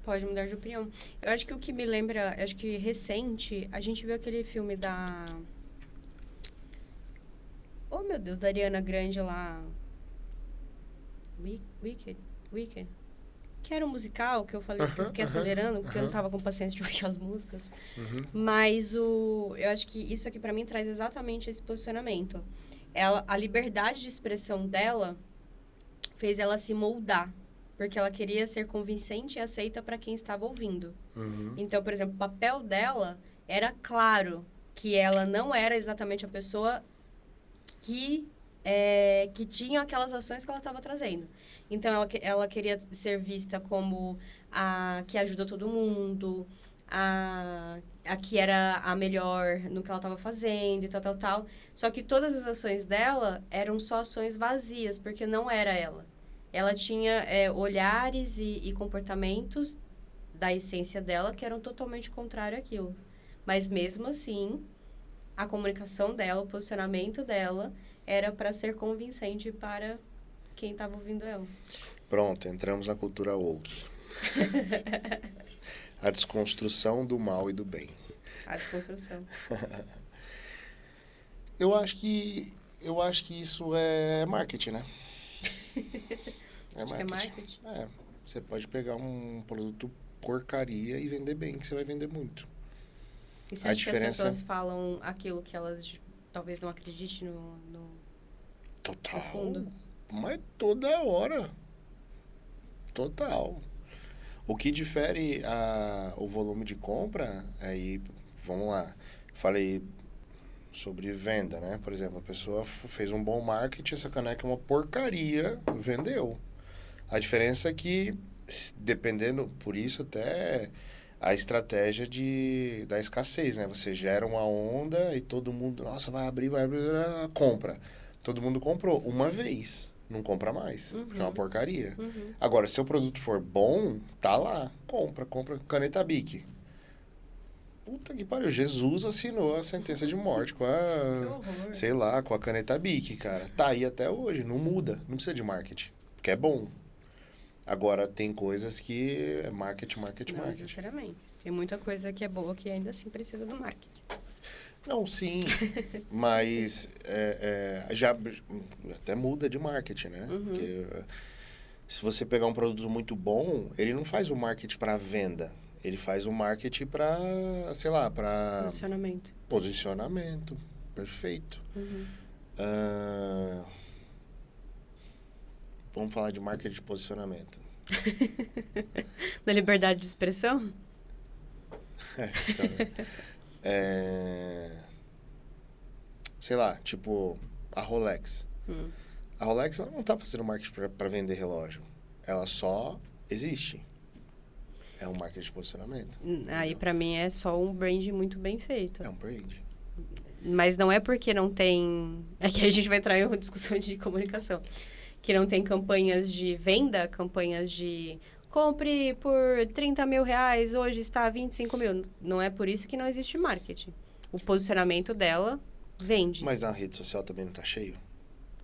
Pode mudar de opinião. Eu acho que o que me lembra, acho que recente, a gente viu aquele filme da... Oh, meu Deus, da Ariana Grande lá... Wicked? Que era um musical que eu falei que eu fiquei acelerando, porque eu não tava com paciência de ouvir as músicas. Mas eu acho que isso aqui pra mim traz exatamente esse posicionamento. A liberdade de expressão dela fez ela se moldar, porque ela queria ser convincente e aceita para quem estava ouvindo. Então, por exemplo, o papel dela era claro que ela não era exatamente a pessoa que tinha aquelas ações que ela estava trazendo. Então, ela queria ser vista como a que ajuda todo mundo, a que era a melhor no que ela estava fazendo e tal. Só que todas as ações dela eram só ações vazias, porque não era ela. Ela tinha olhares e comportamentos da essência dela que eram totalmente contrários àquilo. Mas, mesmo assim, a comunicação dela, o posicionamento dela era para ser convincente para quem estava ouvindo ela. Pronto, entramos na cultura woke. A desconstrução do mal e do bem. A desconstrução. Eu acho que isso é marketing, né? É marketing? Você pode pegar um produto porcaria e vender bem, que você vai vender muito. E você acha que as pessoas falam aquilo que elas talvez não acreditem no Total. fundo? Mas toda hora. Total. O que difere o volume de compra, aí, vamos lá, falei sobre venda, né? Por exemplo, a pessoa fez um bom marketing, essa caneca é uma porcaria, vendeu. A diferença é que, dependendo, por isso até a estratégia da escassez, né? Você gera uma onda e todo mundo, nossa, vai abrir, compra. Todo mundo comprou uma vez, não compra mais, porque é uma porcaria. Agora, se o produto for bom, tá lá, compra. Caneta Bic. Puta que pariu, Jesus assinou a sentença de morte com sei lá, com a caneta Bic, cara. Tá aí até hoje, não muda, não precisa de marketing, porque é bom. Agora, tem coisas que é marketing. Não necessariamente. Tem muita coisa que é boa que ainda assim precisa do marketing. Não, sim, mas já até muda de marketing, né? Porque se você pegar um produto muito bom, ele não faz o marketing para venda. Ele faz o marketing para, sei lá, para... Posicionamento. Perfeito. Vamos falar de marketing de posicionamento. Da liberdade de expressão? Sei lá, tipo a Rolex. A Rolex ela não tá fazendo marketing para vender relógio. Ela só existe. É um marketing de posicionamento. Aí, pra mim, é só um brand muito bem feito. É um brand. Mas não é porque não tem... É que a gente vai entrar em uma discussão de comunicação. Que não tem campanhas de venda, campanhas de compre por 30 mil reais, hoje está a 25 mil. Não é por isso que não existe marketing. O posicionamento dela vende. Mas na rede social também não tá cheio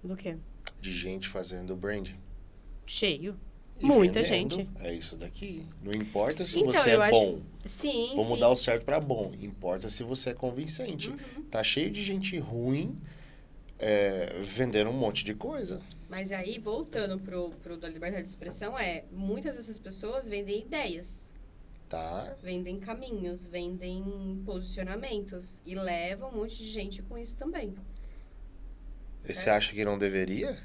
Do quê? de gente fazendo branding. Cheio. E Muita vendendo. gente. É isso daqui. Não importa se Então, você eu é acho... bom. Sim, Vou sim. mudar o certo pra bom. Importa se você é convincente. Uhum. Tá cheio de gente ruim vendendo um monte de coisa. Mas aí, voltando pro da liberdade de expressão, muitas dessas pessoas vendem ideias, Tá? vendem caminhos, vendem posicionamentos e levam um monte de gente com isso também. E você acha que não deveria?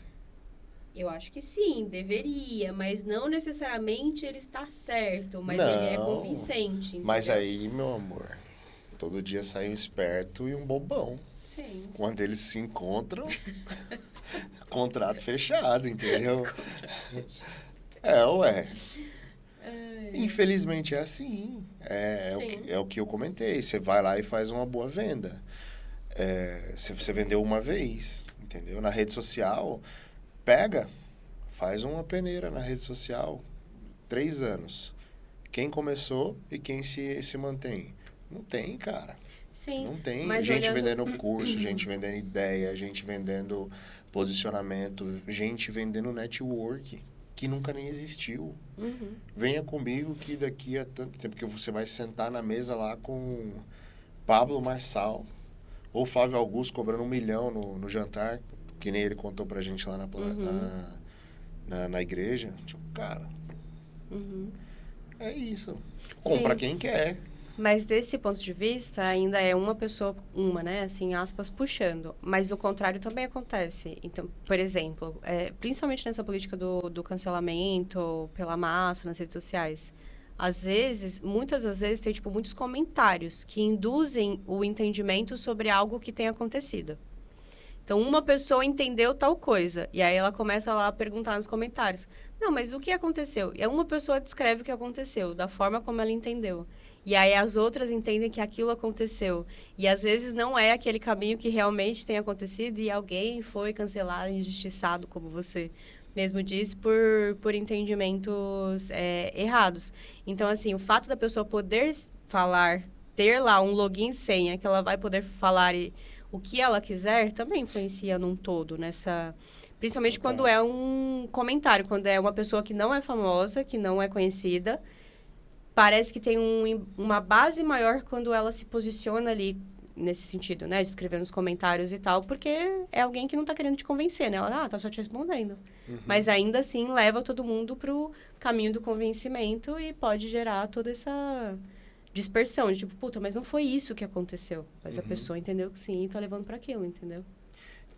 Eu acho que sim, deveria, mas não necessariamente ele está certo, mas ele é Não. convincente, Mas entendeu? aí, meu amor, todo dia sai um esperto e um bobão. Sim. Quando eles se encontram, contrato fechado, entendeu? Ué. Infelizmente é assim. Sim. É o que eu comentei. Você vai lá e faz uma boa venda. Você vendeu uma vez, entendeu? Na rede social, pega, faz uma peneira na rede social. 3 anos. Quem começou e quem se mantém? Não tem, cara. Sim, Não tem. mas Gente olhando... vendendo curso, gente vendendo ideia, gente vendendo posicionamento, gente vendendo network, que nunca nem existiu. Uhum. Venha comigo que daqui a tanto tempo que você vai sentar na mesa lá com Pablo Marçal ou Flávio Augusto cobrando 1 milhão no jantar, que nem ele contou pra gente lá Uhum. na igreja. Tipo, cara, Uhum. é isso. Compra Sim. quem quer. Mas desse ponto de vista, ainda é uma pessoa, né, assim, aspas, puxando. Mas o contrário também acontece. Então, por exemplo, principalmente nessa política do cancelamento pela massa nas redes sociais, às vezes, muitas das vezes, tem, tipo, muitos comentários que induzem o entendimento sobre algo que tem acontecido. Então, uma pessoa entendeu tal coisa, e aí ela começa lá a perguntar nos comentários: não, mas o que aconteceu? E aí uma pessoa descreve o que aconteceu, da forma como ela entendeu. E aí as outras entendem que aquilo aconteceu. E às vezes não é aquele caminho que realmente tem acontecido e alguém foi cancelado, injustiçado, como você mesmo disse, por entendimentos errados. Então, assim, o fato da pessoa poder falar, ter lá um login e senha que ela vai poder falar o que ela quiser, também influencia num todo, principalmente quando é um comentário, quando é uma pessoa que não é famosa, que não é conhecida, parece que tem uma base maior quando ela se posiciona ali nesse sentido, né? De escrever nos comentários e tal, porque é alguém que não tá querendo te convencer, né? Ela, tá só te respondendo. Uhum. Mas ainda assim leva todo mundo pro caminho do convencimento e pode gerar toda essa dispersão, de tipo, puta, mas não foi isso que aconteceu. Mas a pessoa entendeu que sim e tá levando para aquilo, entendeu?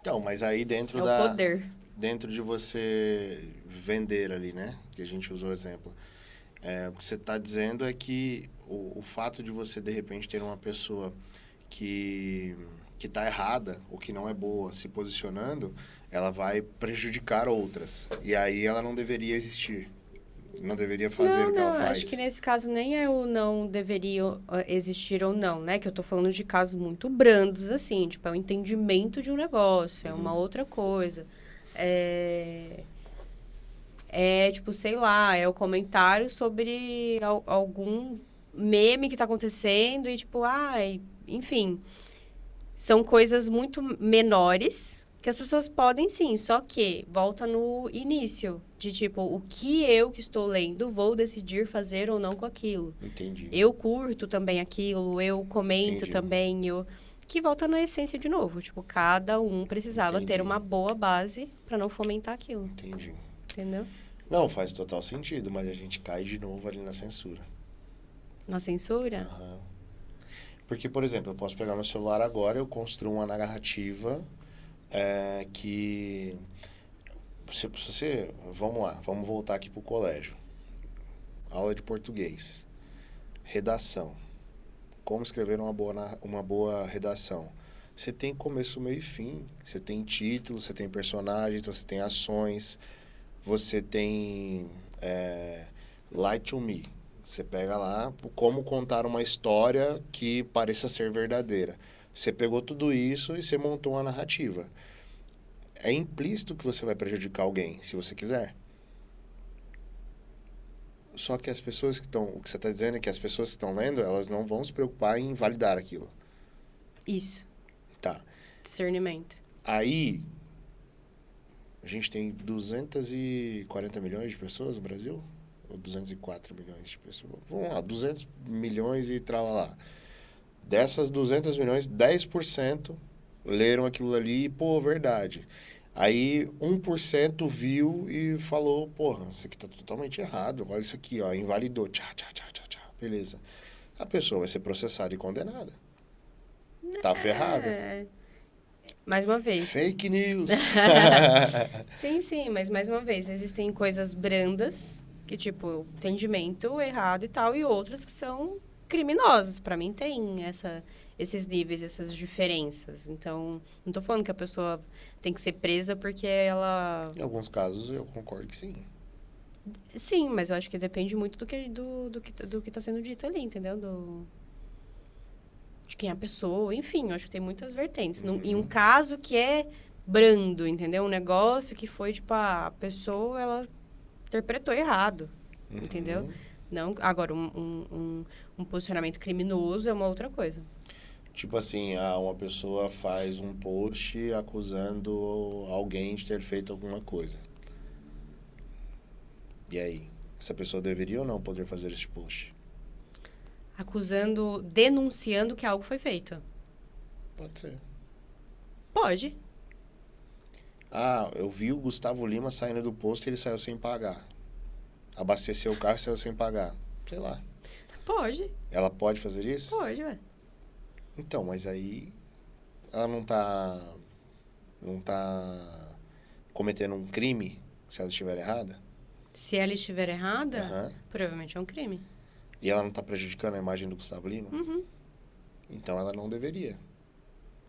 Então, mas aí É o poder. dentro de você vender ali, né? Que a gente usou o exemplo. O que você está dizendo é que o fato de você, de repente, ter uma pessoa que está errada ou que não é boa se posicionando, ela vai prejudicar outras. E aí ela não deveria existir. Não deveria fazer o que ela faz. Acho que nesse caso nem é o não deveria existir ou não, né? Que eu tô falando de casos muito brandos, assim, tipo, é o entendimento de um negócio, é uma outra coisa. Tipo, sei lá, é o comentário sobre algum meme que tá acontecendo e, tipo, enfim. São coisas muito menores que as pessoas podem sim, só que volta no início, de tipo, o que eu que estou lendo vou decidir fazer ou não com aquilo. Entendi. Eu curto também aquilo, eu comento Entendi. também, que volta na essência de novo, tipo, cada um precisava ter Entendi. uma boa base para não fomentar aquilo, Entendi. entendeu? Não, faz total sentido, mas a gente cai de novo ali na censura. Na censura? Aham. Porque, por exemplo, eu posso pegar meu celular agora, eu construo uma narrativa que... Se você, vamos lá, vamos voltar aqui pro colégio. Aula de português. Redação. Como escrever uma boa redação. Você tem começo, meio e fim. Você tem título, você tem personagens, você tem ações, você tem Lie to Me. Você pega lá como contar uma história que pareça ser verdadeira. Você pegou tudo isso e você montou uma narrativa. É implícito que você vai prejudicar alguém, se você quiser. Só que as pessoas que estão... O que você está dizendo é que as pessoas que estão lendo, elas não vão se preocupar em validar aquilo. Isso. Tá. Discernimento. Aí, a gente tem 240 milhões de pessoas no Brasil? Ou 204 milhões de pessoas? Vamos lá, 200 milhões e tralalá. Dessas 200 milhões, 10% leram aquilo ali e, pô, verdade. Aí 1% viu e falou, porra, isso aqui tá totalmente errado. Olha isso aqui, ó, invalidou. Tchá, tchá, tchá, tchá, tchá. Beleza. A pessoa vai ser processada e condenada. Tá ferrada. Mais uma vez. Fake news. Sim, mas mais uma vez, existem coisas brandas, que tipo, entendimento errado e tal, e outras que são criminosas. Pra mim tem esses níveis, essas diferenças. Então, não tô falando que a pessoa tem que ser presa porque ela... Em alguns casos eu concordo que sim. Sim, mas eu acho que depende muito do que tá sendo dito ali, entendeu? De quem é a pessoa, enfim, eu acho que tem muitas vertentes. Em um caso que é brando, entendeu? Um negócio que foi, tipo, a pessoa, ela interpretou errado, entendeu? Não, agora, um posicionamento criminoso é uma outra coisa. Tipo assim, uma pessoa faz um post acusando alguém de ter feito alguma coisa. E aí? Essa pessoa deveria ou não poder fazer esse post? Denunciando que algo foi feito. Pode ser. Pode. Eu vi o Gustavo Lima saindo do posto e ele saiu sem pagar. Abasteceu o carro e saiu sem pagar. Sei lá. Pode. Ela pode fazer isso? Pode, ué. Então, mas aí ela não tá cometendo um crime se ela estiver errada? Se ela estiver errada, provavelmente é um crime. E ela não tá prejudicando a imagem do Gustavo Lima? Uhum. Então ela não deveria.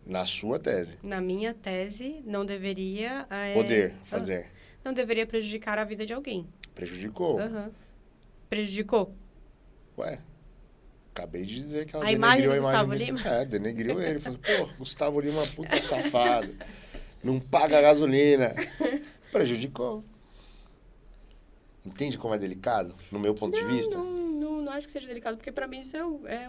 Na sua tese. Na minha tese, não deveria... Poder fazer. Não deveria prejudicar a vida de alguém. Prejudicou. Prejudicou. Ué, acabei de dizer que ela A imagem denegriu do a Gustavo imagem dele. Lima? Denegriu ele. Falou, pô, Gustavo Lima é puta safado. Não paga gasolina. Prejudicou. Entende como é delicado? No meu ponto de vista? Não acho que seja delicado, porque pra mim isso é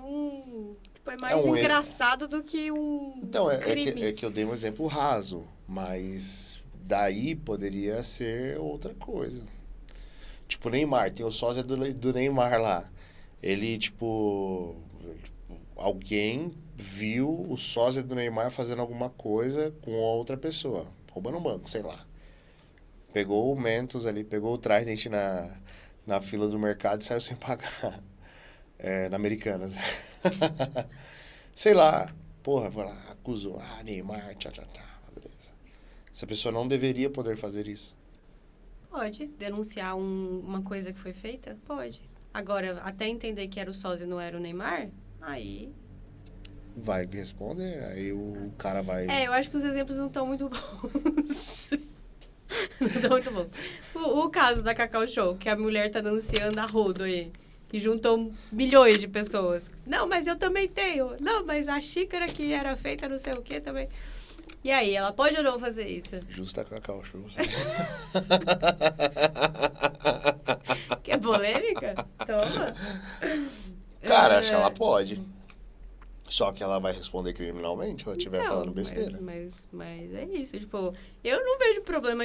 mais engraçado do que um crime. É que eu dei um exemplo raso, mas daí poderia ser outra coisa. Tipo, o Neymar, tem o sósia do Neymar lá. Ele, alguém viu o sósia do Neymar fazendo alguma coisa com outra pessoa, roubando um banco, sei lá. Pegou o Mentos ali, pegou o Trident na fila do mercado e saiu sem pagar. Na Americanas. Sei lá. Porra, foi lá, acusou. Neymar, tchá. Beleza. Essa pessoa não deveria poder fazer isso. Pode. Denunciar uma coisa que foi feita? Pode. Agora, até entender que era o sósia e não era o Neymar, aí... Vai responder, aí o cara vai... eu acho que os exemplos não estão muito bons. Não estão muito bons. O caso da Cacau Show, que a mulher tá anunciando a rodo aí. E juntou milhões de pessoas. Não, mas eu também tenho. Não, mas a xícara que era feita não sei o que também. E aí, ela pode ou não fazer isso? Justa Cacau Show. Que polêmica? Toma. Cara, acho que ela pode. Só que ela vai responder criminalmente se ela estiver falando besteira. Mas é isso. Tipo, eu não vejo problema,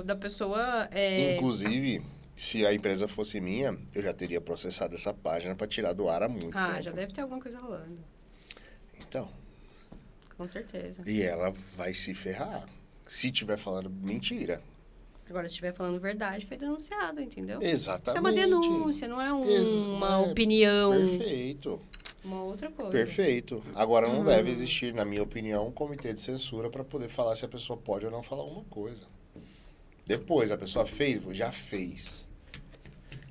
da pessoa... Inclusive... Se a empresa fosse minha, eu já teria processado essa página para tirar do ar há muito tempo. Já deve ter alguma coisa rolando. Então. Com certeza. E ela vai se ferrar. Se estiver falando mentira. Agora, se estiver falando verdade, foi denunciado, entendeu? Exatamente. Isso é uma denúncia, não é uma opinião. Perfeito. Uma outra coisa. Perfeito. Agora, não deve existir, na minha opinião, um comitê de censura para poder falar se a pessoa pode ou não falar alguma coisa. Depois, a pessoa fez, já fez.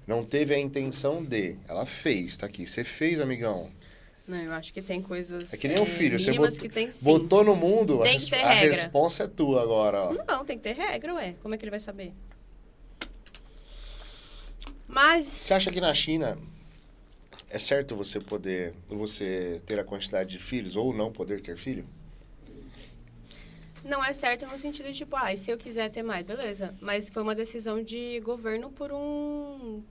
Não teve a intenção de. Ela fez, tá aqui. Você fez, amigão. Não, eu acho que tem coisas É que nem um filho. Você que tem, sim. botou no mundo, tem que ter a regra. responsa é tua agora, ó. Não, tem que ter regra, ué. Como é que ele vai saber? Mas... Você acha que na China é certo você ter a quantidade de filhos ou não poder ter filho? Não é certo no sentido de, tipo, se eu quiser ter mais, beleza. Mas foi uma decisão de governo por um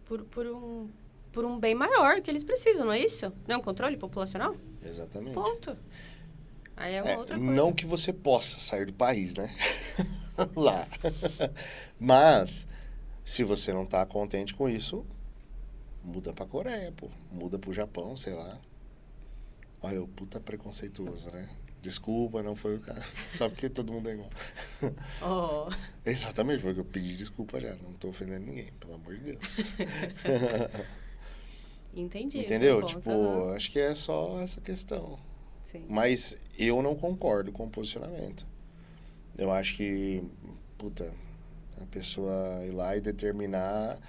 bem maior que eles precisam, não é isso? Não é um controle populacional? Exatamente. Ponto. Aí é uma outra coisa. Não que você possa sair do país, né? Lá. Mas, se você não tá contente com isso, muda pra Coreia, pô. Muda pro Japão, sei lá. Olha, eu puta preconceituoso, né? Desculpa, não foi o caso. Só porque todo mundo é igual. Oh. Exatamente, foi o que eu pedi desculpa já. Não tô ofendendo ninguém, pelo amor de Deus. Entendi. Entendeu? Seu ponto, Tipo, acho que é só essa questão. Sim. Mas eu não concordo com o posicionamento. Eu acho que, puta, a pessoa ir lá e determinar,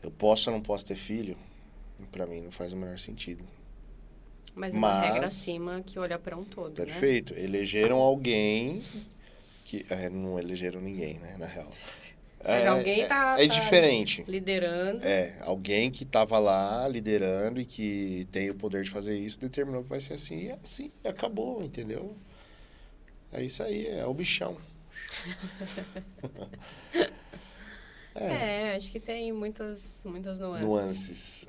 eu posso ou não posso ter filho, pra mim não faz o menor sentido. Mas é uma regra acima que olha para um todo, perfeito. né? Elegeram alguém que... não elegeram ninguém, né, na real. Mas alguém tá diferente. Liderando. Alguém que tava lá liderando e que tem o poder de fazer isso, determinou que vai ser assim, e é assim, acabou, entendeu? É isso aí, é o bichão. Acho que tem muitas nuances. Nuances.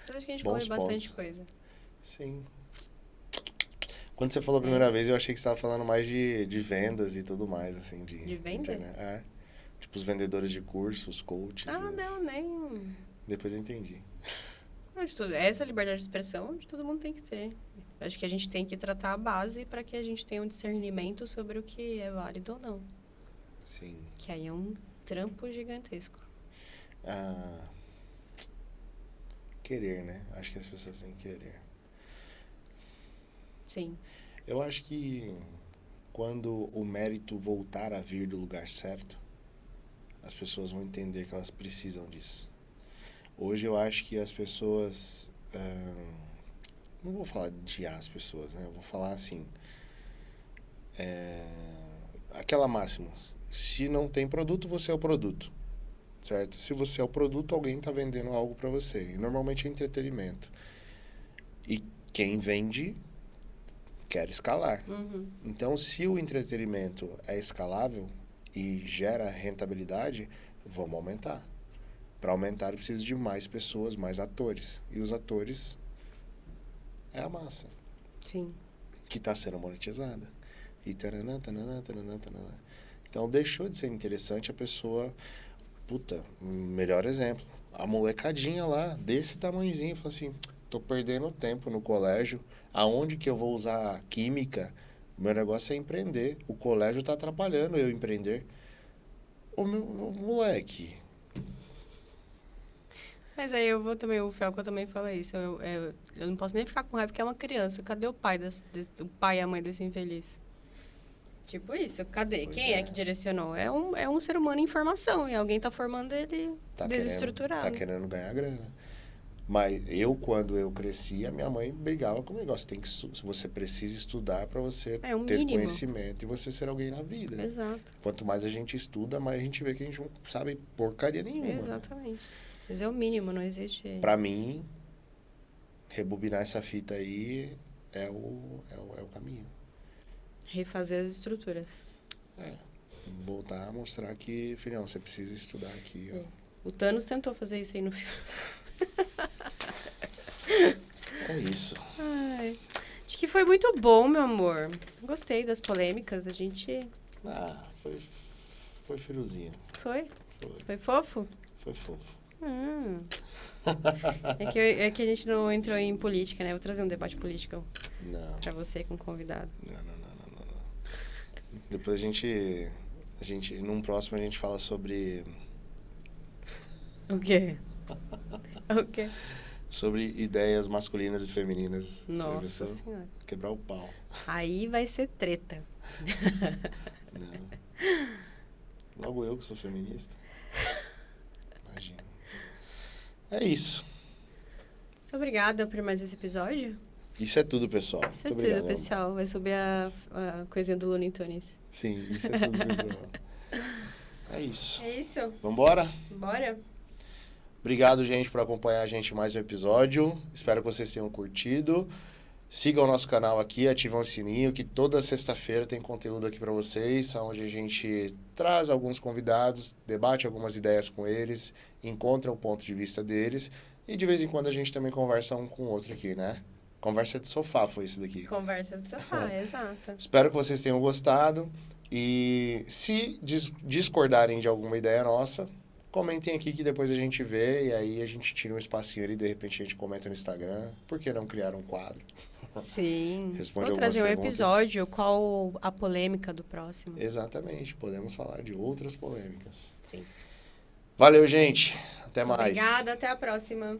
Mas acho que a gente Bons falou bastante pontos. coisa. Sim. Quando você falou a primeira vez, eu achei que você estava falando mais de vendas e tudo mais, assim, de venda? Internet. Tipo os vendedores de cursos, os coaches. Não, nem... Depois eu entendi. Essa liberdade de expressão todo mundo tem que ter. Acho que a gente tem que tratar a base para que a gente tenha um discernimento sobre o que é válido ou não. Sim. Que aí é um trampo gigantesco. Querer, né? Acho que as pessoas têm que querer. Sim. Eu acho que quando o mérito voltar a vir do lugar certo, as pessoas vão entender que elas precisam disso. Hoje eu acho que as pessoas... não vou falar de as pessoas, né? Eu vou falar assim... aquela máxima. Se não tem produto, você é o produto. Certo? Se você é o produto, alguém está vendendo algo para você. E normalmente é entretenimento. E quem vende quer escalar. Uhum. Então, se o entretenimento é escalável e gera rentabilidade, vamos aumentar. Para aumentar, precisa de mais pessoas, mais atores. E os atores é a massa. Sim. Que está sendo monetizada. E taranã, taranã, taranã, taranã. Então, deixou de ser interessante a pessoa... Puta, melhor exemplo. A molecadinha lá, desse tamanhozinho, falou assim, tô perdendo tempo no colégio. Aonde que eu vou usar química? Meu negócio é empreender. O colégio tá atrapalhando eu empreender. Ô, moleque. Mas aí eu vou também, o Felco também fala isso. Eu não posso nem ficar com raiva porque é uma criança. Cadê o pai, o pai e a mãe desse infeliz? Tipo isso, cadê? Pois Quem é que direcionou? É um ser humano em formação e alguém tá formando ele desestruturado. Tá querendo ganhar grana. Mas quando eu cresci, a minha mãe brigava comigo. Você precisa estudar para você ter mínimo. Conhecimento e você ser alguém na vida. Exato. Quanto mais a gente estuda, mais a gente vê que a gente não sabe porcaria nenhuma. Exatamente. Né? Mas é o mínimo, não existe... Pra mim, rebobinar essa fita aí é o caminho. Refazer as estruturas. Voltar a mostrar que, filhão, você precisa estudar aqui. Ó. O Thanos tentou fazer isso aí no filme. É isso. Ai, acho que foi muito bom, meu amor. Gostei das polêmicas. A gente... Foi friozinho. Foi? Foi fofo? Foi fofo. É que a gente não entrou em política, né? Vou trazer um debate político pra você com convidado. Não. Depois a gente... Num próximo a gente fala sobre... O quê? O quê? Sobre ideias masculinas e femininas. Nossa Senhora. Quebrar o pau. Aí vai ser treta. Não. Logo eu que sou feminista. Imagina. É isso. Muito obrigada por mais esse episódio. Isso é tudo, pessoal. Isso é tudo, pessoal. É sobre a coisinha do Looney Tunes. Sim, isso é tudo, pessoal. É isso. É isso. Vambora? Bora. Obrigado, gente, por acompanhar a gente mais um episódio. Espero que vocês tenham curtido. Sigam o nosso canal aqui, ativam o sininho, que toda sexta-feira tem conteúdo aqui para vocês, onde a gente traz alguns convidados, debate algumas ideias com eles, encontra o ponto de vista deles e de vez em quando a gente também conversa um com o outro aqui, né? Conversa de sofá foi isso daqui. Conversa do sofá, exato. Espero que vocês tenham gostado e se discordarem de alguma ideia nossa, comentem aqui que depois a gente vê e aí a gente tira um espacinho ali, de repente a gente comenta no Instagram. Por que não criar um quadro? Sim. Responde Vou algumas trazer um perguntas. episódio, qual a polêmica do próximo. Exatamente, podemos falar de outras polêmicas. Sim. Valeu, gente. Até mais. Obrigada, até a próxima.